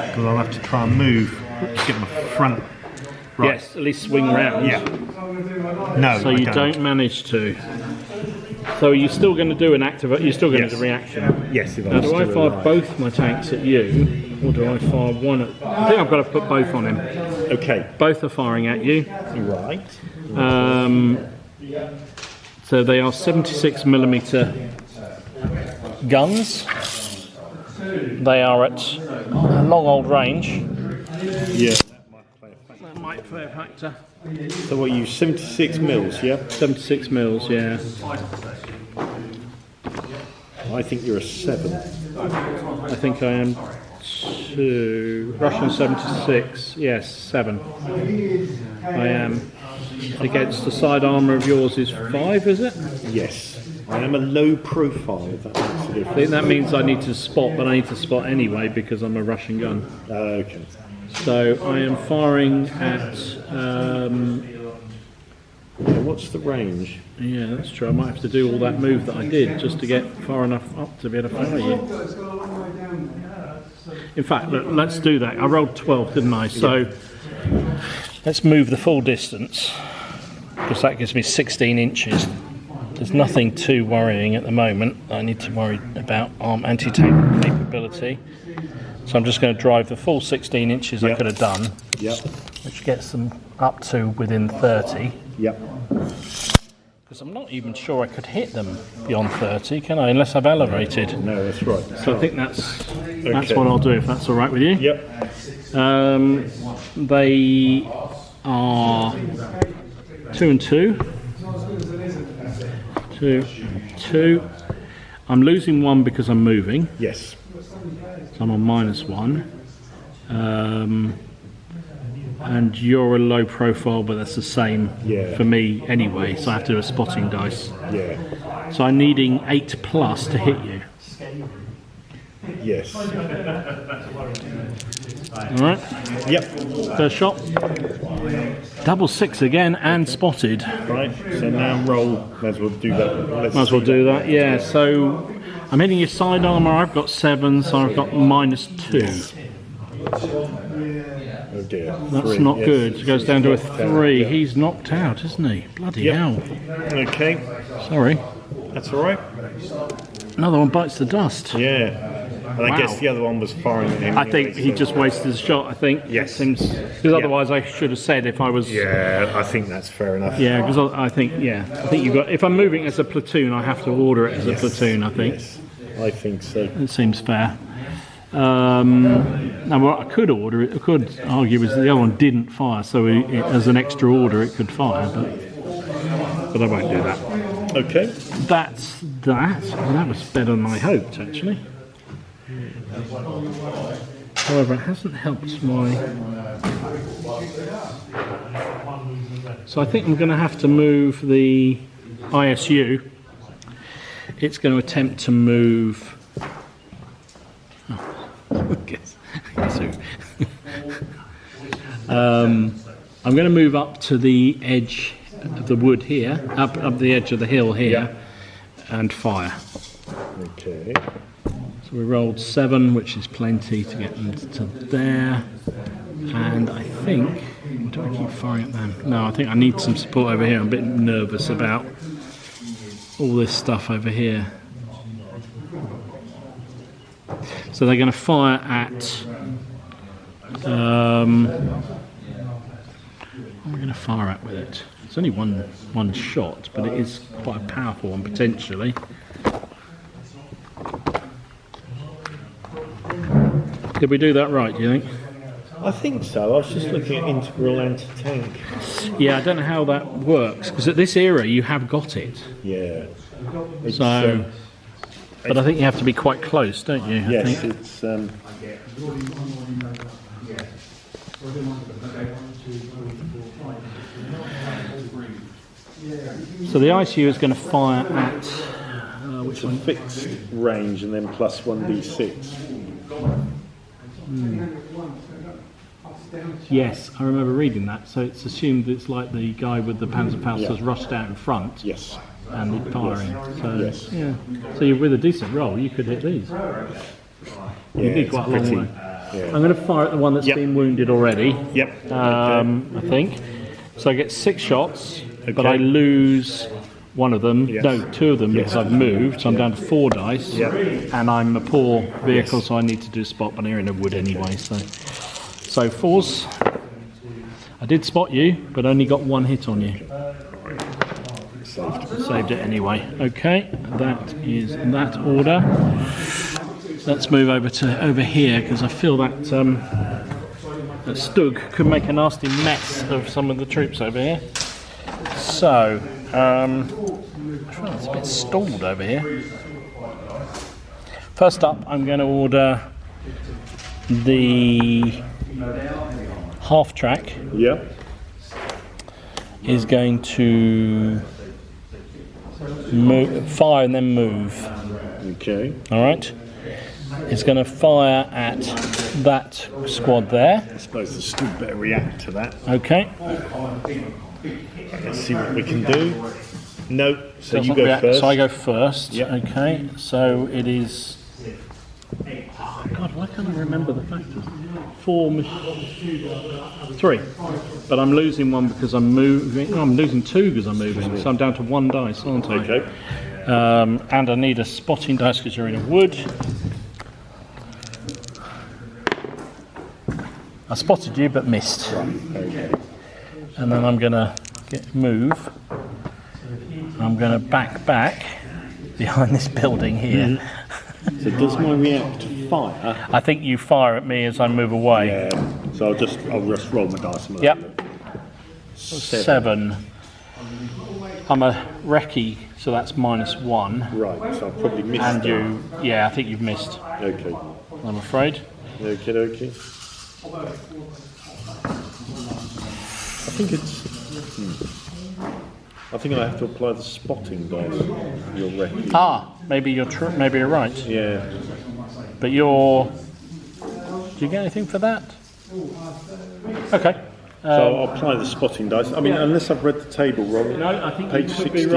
Because I'll have to try and move to get my front right. Yes, at least swing round. Yeah. No, So you don't manage to. So are you still going to do an active? You're still going to do a reaction. Yes, if Now, I'm do I still fire alive. both my tanks at you, or do I fire one at... I think I've got to put both on him. Okay. Both are firing at you. Right. So they are 76mm guns. They are at a long old range. Yeah. That might play a factor. So what, you 76 mils, yeah? 76 mils, yeah. I think you're a 7. I think I am 2. Russian 76, yes, 7. I am. Against the side armour of yours is 5, is it? Yes. I am a low profile, if that makes a I difference. think that means I need to spot, but I need to spot anyway because I'm a Russian gun. Okay. So I am firing at... What's the range? yeah, that's true. I might have to do all that move that I did just to get far enough up to be able to fire you. In fact, look, let's do that. I rolled 12, didn't I? So let's move the full distance because that gives me 16 inches. There's nothing too worrying at the moment. I need to worry about arm anti-tank capability. So I'm just going to drive the full 16 inches I could have done, Yep. which gets them up to within 30. Yep. Because I'm not even sure I could hit them beyond 30, can I? Unless I've elevated. No, that's right. So I think that's Okay. what I'll do if that's all right with you. Yep. They are 2 and 2. 2. I'm losing 1 because I'm moving. Yes. So I'm on -1. And you're a low profile, but that's the same for me anyway, so I have to do a spotting dice. Yeah. So I'm needing 8+ to hit you. Yes. Alright, Yep. first shot. Double 6 again and spotted. Right. So now roll. Might as well do that. Let's Might as well see do that, yeah. So I'm hitting your side armour, I've got 7, so I've got -2. Oh dear. That's 3, not yes. good. It goes down to a 3. Yeah. He's knocked out, isn't he? Bloody hell. Okay. Sorry. That's all right. Another one bites the dust. Yeah. And I guess the other one was firing at him. I think anyway, he so- just wasted his shot, I think. Yes. Because otherwise I should have said if I was... Yeah, I think that's fair enough. Yeah, because I think you've got... If I'm moving as a platoon, I have to order it as a platoon, I think. Yes, I think so. It seems fair. Now, what I could argue is that the other one didn't fire, so as an extra order it could fire, but I won't do that. Okay. That's that. Well, that was better than I hoped, actually. However, it hasn't helped my... So I think I'm going to have to move the ISU. It's going to attempt to move... Guess who? I'm going to move up to the edge of the wood here, up the edge of the hill here, and fire. Okay. So we rolled 7, which is plenty to get them to there. And I think... Do I keep firing at them? No, I think I need some support over here. I'm a bit nervous about all this stuff over here. So they're going to fire at... what am I going to fire at with it? It's only one shot, but it is quite a powerful one potentially. Did we do that right, do you think? I think so. I was just looking at integral anti-tank. Yeah, I don't know how that works, because at this era you have got it. Yeah. It's, So, but I think you have to be quite close, don't you? I yes, think. it's... So the ICU is going to fire at... It's a fixed range and then plus 1d6. Yes, I remember reading that. So it's assumed it's like the guy with the Panzerfaust rushed out in front Yes. and firing. So Yes. yeah, so you're with a decent roll, you could hit these. You did quite a long way. Yeah. I'm going to fire at the one that's been wounded already. Yep. I think. So I get 6 shots, but I lose one of them. Yes. No, 2 of them because I've moved. So I'm down to 4 dice, and I'm a poor vehicle, so I need to do a spot. But they're in a wood anyway. So 4s. I did spot you, but only got 1 hit on you. Saved it anyway. Okay, that is that order. Let's move over here because I feel that that Stug could make a nasty mess of some of the troops over here. So, it's a bit stalled over here. First up, I'm going to order the half track. Yeah. Is going to fire and then move. Okay. All right. It's going to fire at that squad there. I suppose the Stug better react to that. Okay. Let's see what we can do. No, so Doesn't you go react, first. So I go first. Yep. Okay. So it is. Oh God, why can't I remember the factors? 3. But I'm losing 1 because I'm moving. No, I'm losing 2 because I'm moving. So I'm down to 1 dice, aren't I? Okay. And I need a spotting dice because you're in a wood. I spotted you but missed. Okay. And then I'm going to move. I'm going to back behind this building here. So does my react fire? I think you fire at me as I move away. Yeah. So I'll just roll my dice. Yep. 7. I'm a recce, so that's -1. Right. So I'll probably miss. And that. you, I think you've missed. Okay. I'm afraid. Okay. I think it's. I think I have to apply the spotting dice. Your recce. Maybe you're maybe you're right. Yeah. But you're. Do you get anything for that? Okay. So I'll apply the spotting dice. I mean, unless I've read the table wrong. No, I think page you could 63. be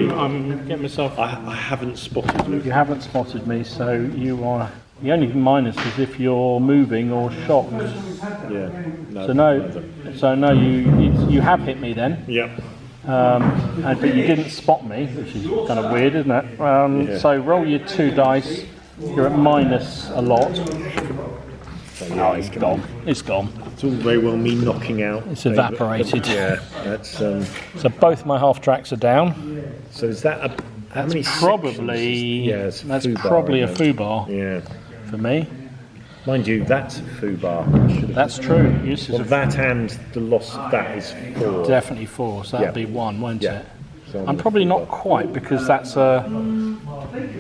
right. I'm getting myself. I haven't spotted you. You haven't spotted me, so you are. The only minus is if you're moving or shocked. Yeah. So no, you have hit me then. Yep. But you didn't spot me, which is kind of weird, isn't it? So roll your 2 dice. You're at minus a lot. So yeah, It's gone. It's gone. It's all very well me knocking out. It's evaporated. Yeah, that's. So both my half tracks are down. So is that how many Probably. sections? Yeah, that's probably a foobar Yeah. for me. Mind you, that's a foobar. That's true. Well, that and the loss of that is 4. Definitely 4. So that'd be 1, won't it? So I'm probably not quite because that's a.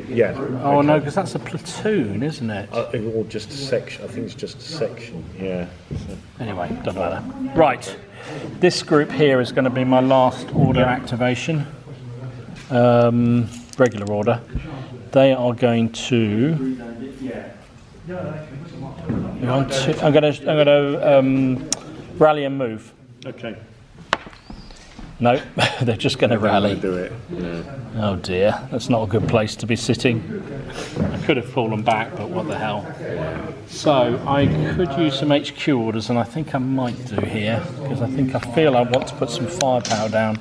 Yeah. Oh no, because that's a platoon, isn't it? Or just a section. I think it's just a section. Yeah. So. Anyway, doesn't matter. Right, this group here is going to be my last order activation. Regular order. They are going to. I'm going to rally and move. Okay. No, they're just going to rally. Do it. Yeah. Oh dear, that's not a good place to be sitting. I could have fallen back, but what the hell. So I could use some HQ orders, and I think I might do here, because I feel I want to put some firepower down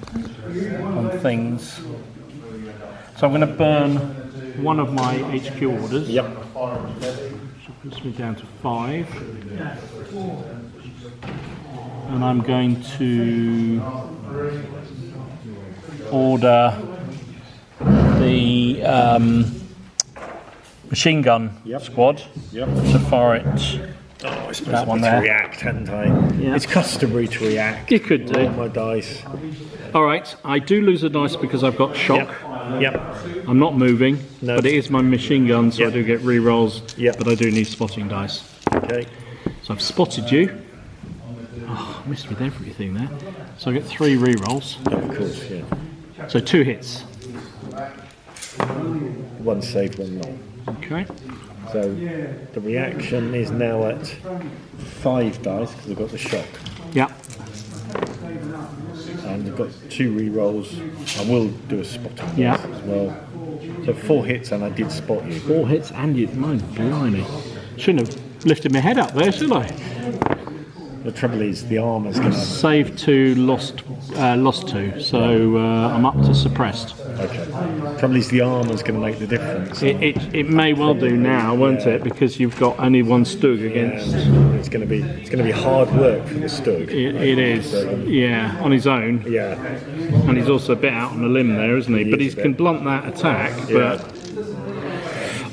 on things. So I'm going to burn one of my HQ orders. Yep. Which puts me down to 5. And I'm going to order the machine gun squad to fire it. Oh, I suppose That one I there. to react, hadn't I? Yeah. It's customary to react. You could do. Roll my dice. All right, I do lose a dice because I've got shock. Yep. I'm not moving, No. but it is my machine gun, so I Yep. do get re-rolls. Yep. But I do need spotting dice. Okay. So I've spotted you. Oh, I missed with everything there. So I get 3 re-rolls. Of course, yeah. So 2 hits. One saved, one not. Okay. So the reaction is now at 5 dice because I've got the shock. Yeah. And I've got 2 re-rolls. I will do a spotting Yeah. dice as well. So 4 hits and I did spot you. 4 hits and you, mine, blimey. Shouldn't have lifted my head up there, should I? The trouble is the armour's going to... Save 2, lost 2, so I'm up to suppressed. Okay. The trouble is the armour's going to make the difference. It may well do now, won't it? Because you've got only 1 Stug against... It's going to be hard work for the Stug. It is, yeah, on his own. Yeah. And he's also a bit out on a limb there, isn't he? But he can blunt that attack. Yeah. But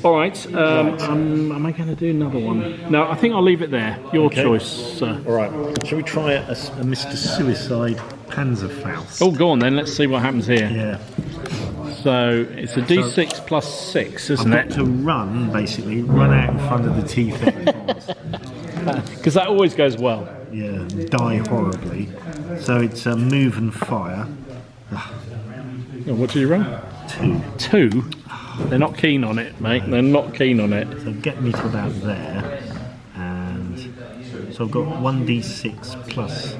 all right, am I going to do another one? No, I think I'll leave it there. Your choice, sir. All right. Shall we try a Mr. Suicide Panzerfaust? Oh, go on then. Let's see what happens here. Yeah. So it's a D6 plus 6, isn't I've got to run out in front of the T-34s. Because that always goes well. Yeah, die horribly. So it's a move and fire. Oh, what did you roll? 2. 2? They're not keen on it, mate. They're not keen on it. So get me to about there. And so I've got 1d6 plus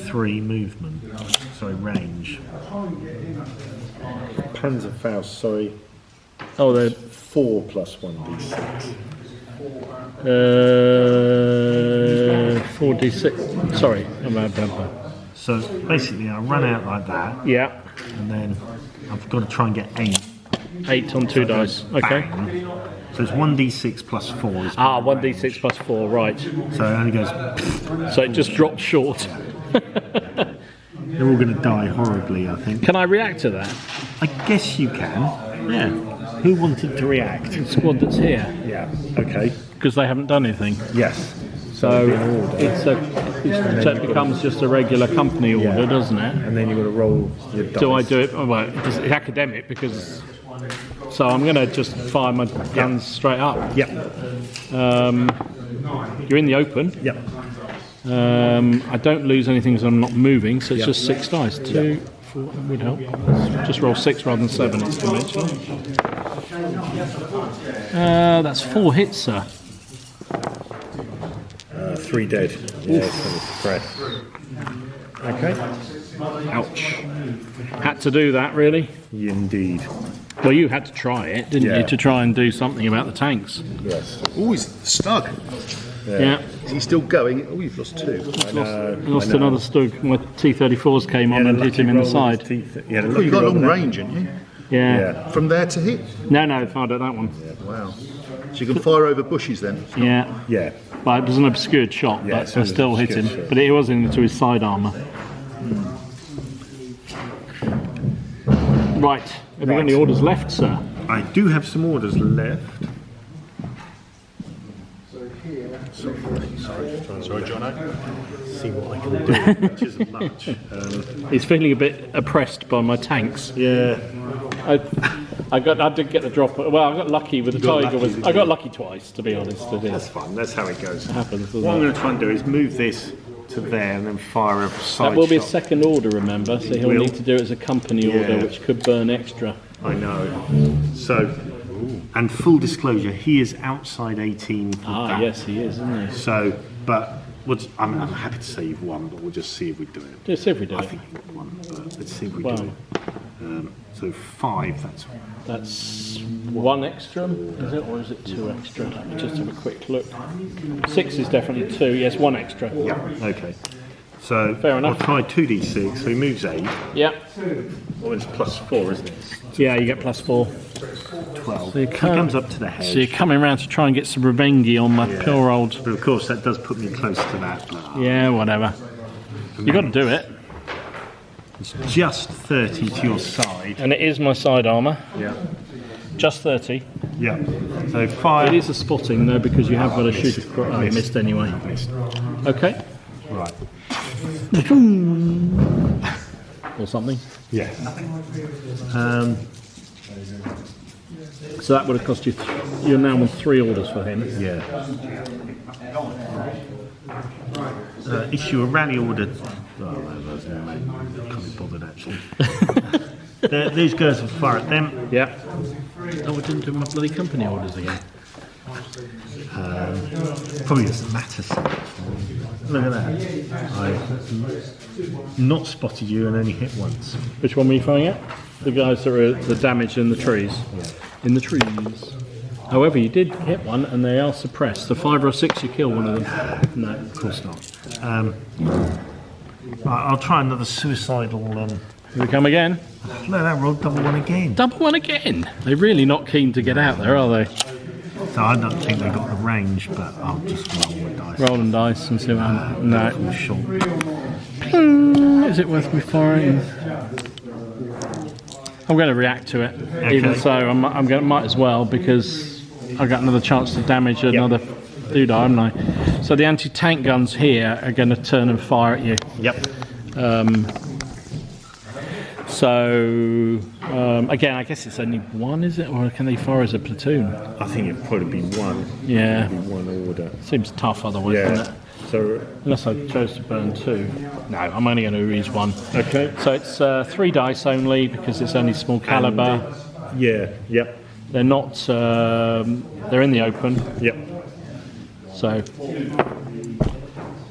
3 movement. Sorry, range. Panzerfaust, sorry. Oh, they're 4 plus 1d6. 4d6. Sorry, I'm out of So basically I run out like that. Yeah. And then I've got to try and get 8. 8 on 2 dice. Okay. Bang. So it's 1d6 plus 4. Is 1d6 plus 4, right. So it only goes... So it just dropped short. They're all going to die horribly, I think. Can I react to that? I guess you can. Yeah. Who wanted to react? The squad that's here. Yeah. Okay. Because they haven't done anything. Yes. So it becomes just a regular company order, doesn't it? And then you've got to roll your dice. Do I do it? Well, it's academic because... So I'm going to just fire my guns straight up. Yep. You're in the open. Yep. I don't lose anything because I'm not moving, so it's just 6 dice. 2, 4 would help. Let's just roll 6 rather than 7, it's conventional. That's 4 hits, sir. 3 dead. Yeah, it's going to suppress. Okay. Ouch. Had to do that, really? Indeed. Well, you had to try it, didn't you, to try and do something about the tanks? Yes. Oh, he's stuck. Yeah. Is he still going? Oh, you've lost 2. Lost another Stug. My T-34s came on and hit him in the side. Oh, you've got long range, haven't you? Yeah. From there to hit? No, fired at that one. Wow. So you can fire over bushes then? Yeah. Yeah. But it was an obscured shot, Yeah, but so I it was still an hit him. obscured shot. But it was into his side armour. Right. Have you got any orders left, sir? I do have some orders left. Sorry, Jono. See what I can do, which isn't much. He's feeling a bit oppressed by my tanks. Yeah. I did get the drop. Well, I got lucky with the got tiger. lucky, I got lucky twice, to be honest. That's fine. That's how it goes. It happens, doesn't What I'm it? going to try and do is move this to there and then fire a side That will be a shot. second order, remember, so he'll will. need to do it as a company order, which could burn extra. I know. So, and full disclosure, he is outside 18. Yes, he is, isn't he? So, but I'm happy to say you've won, but we'll just see if we do it. Just see if we do I it. think you've won, but let's see if we Well, do it. So 5. That's 1 extra, is it, or is it 2 extra? Let me just have a quick look. 6 is definitely 2. Yes, 1 extra. Yeah. Okay. So Fair enough. I'll try 2d6. So he moves 8. Yeah. Well, it's plus 4, isn't it? Yeah, you get plus 4. 12. So you He comes up to the hedge. So you're coming around to try and get some revenge on my poor old. But of course, that does put me close to that. Yeah, whatever. You got to do it. It's just 30 to your side. And it is my side armour. Yeah. Just 30. Yeah. So 5. It is a spotting though because you have got to shoot across. Oh, missed anyway. Missed. Okay. Right. Or something. Yeah. So that would have cost you. You're now on 3 orders for him. Yeah. Issue a rally order. Oh, no, can't be bothered actually. These guys will fire at them. Yeah. Oh, I didn't do my bloody company orders again. Probably doesn't matter so much. Look at that. I've not spotted you and only hit once. Which one were you firing at? The guys that were the damage in the trees. In the trees. However, you did hit one, and they are suppressed. So 5 or 6, you kill one of them. No, of course not. I'll try another suicidal. Here we come again. No, that rolled double one again. Double one again. They're really not keen to get out there, are they? So I don't think they got the range, but I'll just roll the dice. Roll and dice and see what happens. No. Short. Ping. Is it worth me firing? I'm going to react to it. Okay. Even so, I'm going to might as well because I got another chance to damage another doodah, haven't I? So the anti-tank guns here are going to turn and fire at you. Yep. Again, I guess it's only one, is it? Or can they fire as a platoon? I think it'd probably be one. Yeah. It'd be one order. Seems tough otherwise, doesn't it? So, Unless I chose to burn 2. No, I'm only going to use 1. okay. So it's 3 dice only because it's only small caliber. Yeah. Yep. They're not. They're in the open. Yep. So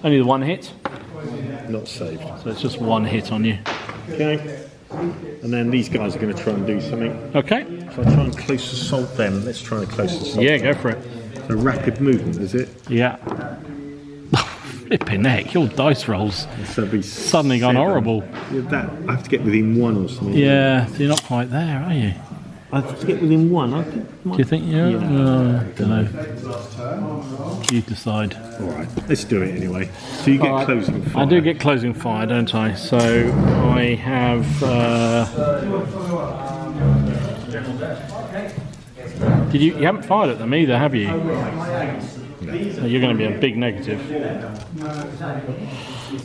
only the 1 hit. Not saved. So it's just 1 hit on you. Okay. And then these guys are going to try and do something. Okay. So I try and close assault them. Let's try and close assault. Yeah, go for it. So rapid movement, is it? Yeah. Flipping heck, your dice rolls So it'd be suddenly gone 7. horrible. Yeah, that I have to get within 1 or something. Yeah, you're not quite there, are you? I have to get within 1. Do you think you're? Don't know. You decide. All right. Let's do it anyway. So you get closing fire. I do get closing fire, don't I? So I have. You haven't fired at them either, have you? So you're going to be a big negative.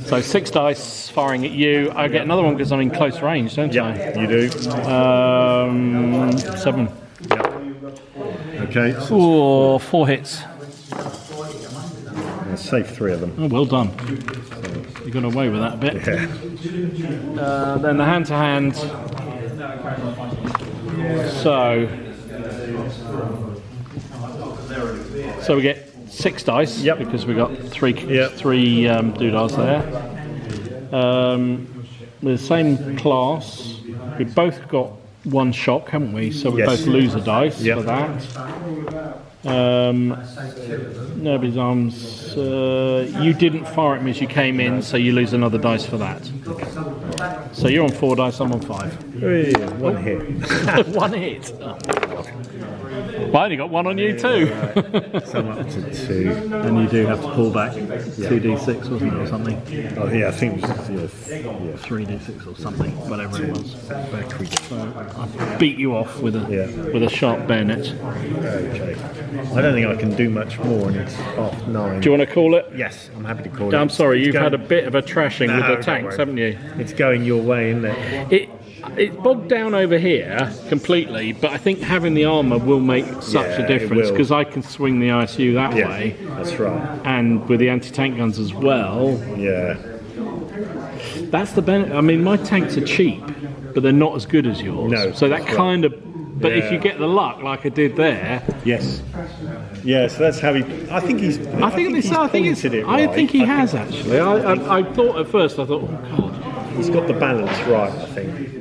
So 6 dice firing at you. I get another one because I'm in close range, don't I? Yeah, you do. 7. Okay. Or 4 hits. I'll save 3 of them. Oh, well done. You got away with that a bit. Yeah. Then the hand-to-hand. So we get 6 dice because we got 3 doodahs there. The same class. We've both got 1 shock, haven't we? So we both lose a dice for that. Nobody's arms. You didn't fire at me as you came in, so you lose another dice for that. So you're on 4 dice, I'm on 5. Hey, 1 hit. 1 hit. Oh. Well, I only got 1 on you too. So I'm up to 2. And you do have to pull back 2d6, wasn't it, or something? Oh yeah, I think it was 3d6 or something, whatever it was. So I beat you off with a sharp bayonet. Okay. I don't think I can do much more, and it's 9:30. Do you want to call it? Yes, I'm happy to call it. I'm sorry, It's you've going- had a bit of a trashing No, with the don't tanks, worry. haven't you? It's going your way, isn't it? It's bogged down over here completely, but I think having the armour will make such Yeah, a it difference will. because I can swing the ISU that way, That's right. and with the anti-tank guns as well. Yeah. That's the benefit. I mean, my tanks are cheap, but they're not as good as yours. No, so that that's kind of. But if Yeah. you get the luck, like I did there, Yes. Yeah. So that's how he. I think he's. I think he has actually. I thought at first, I thought, oh god, He's got the balance right. I think.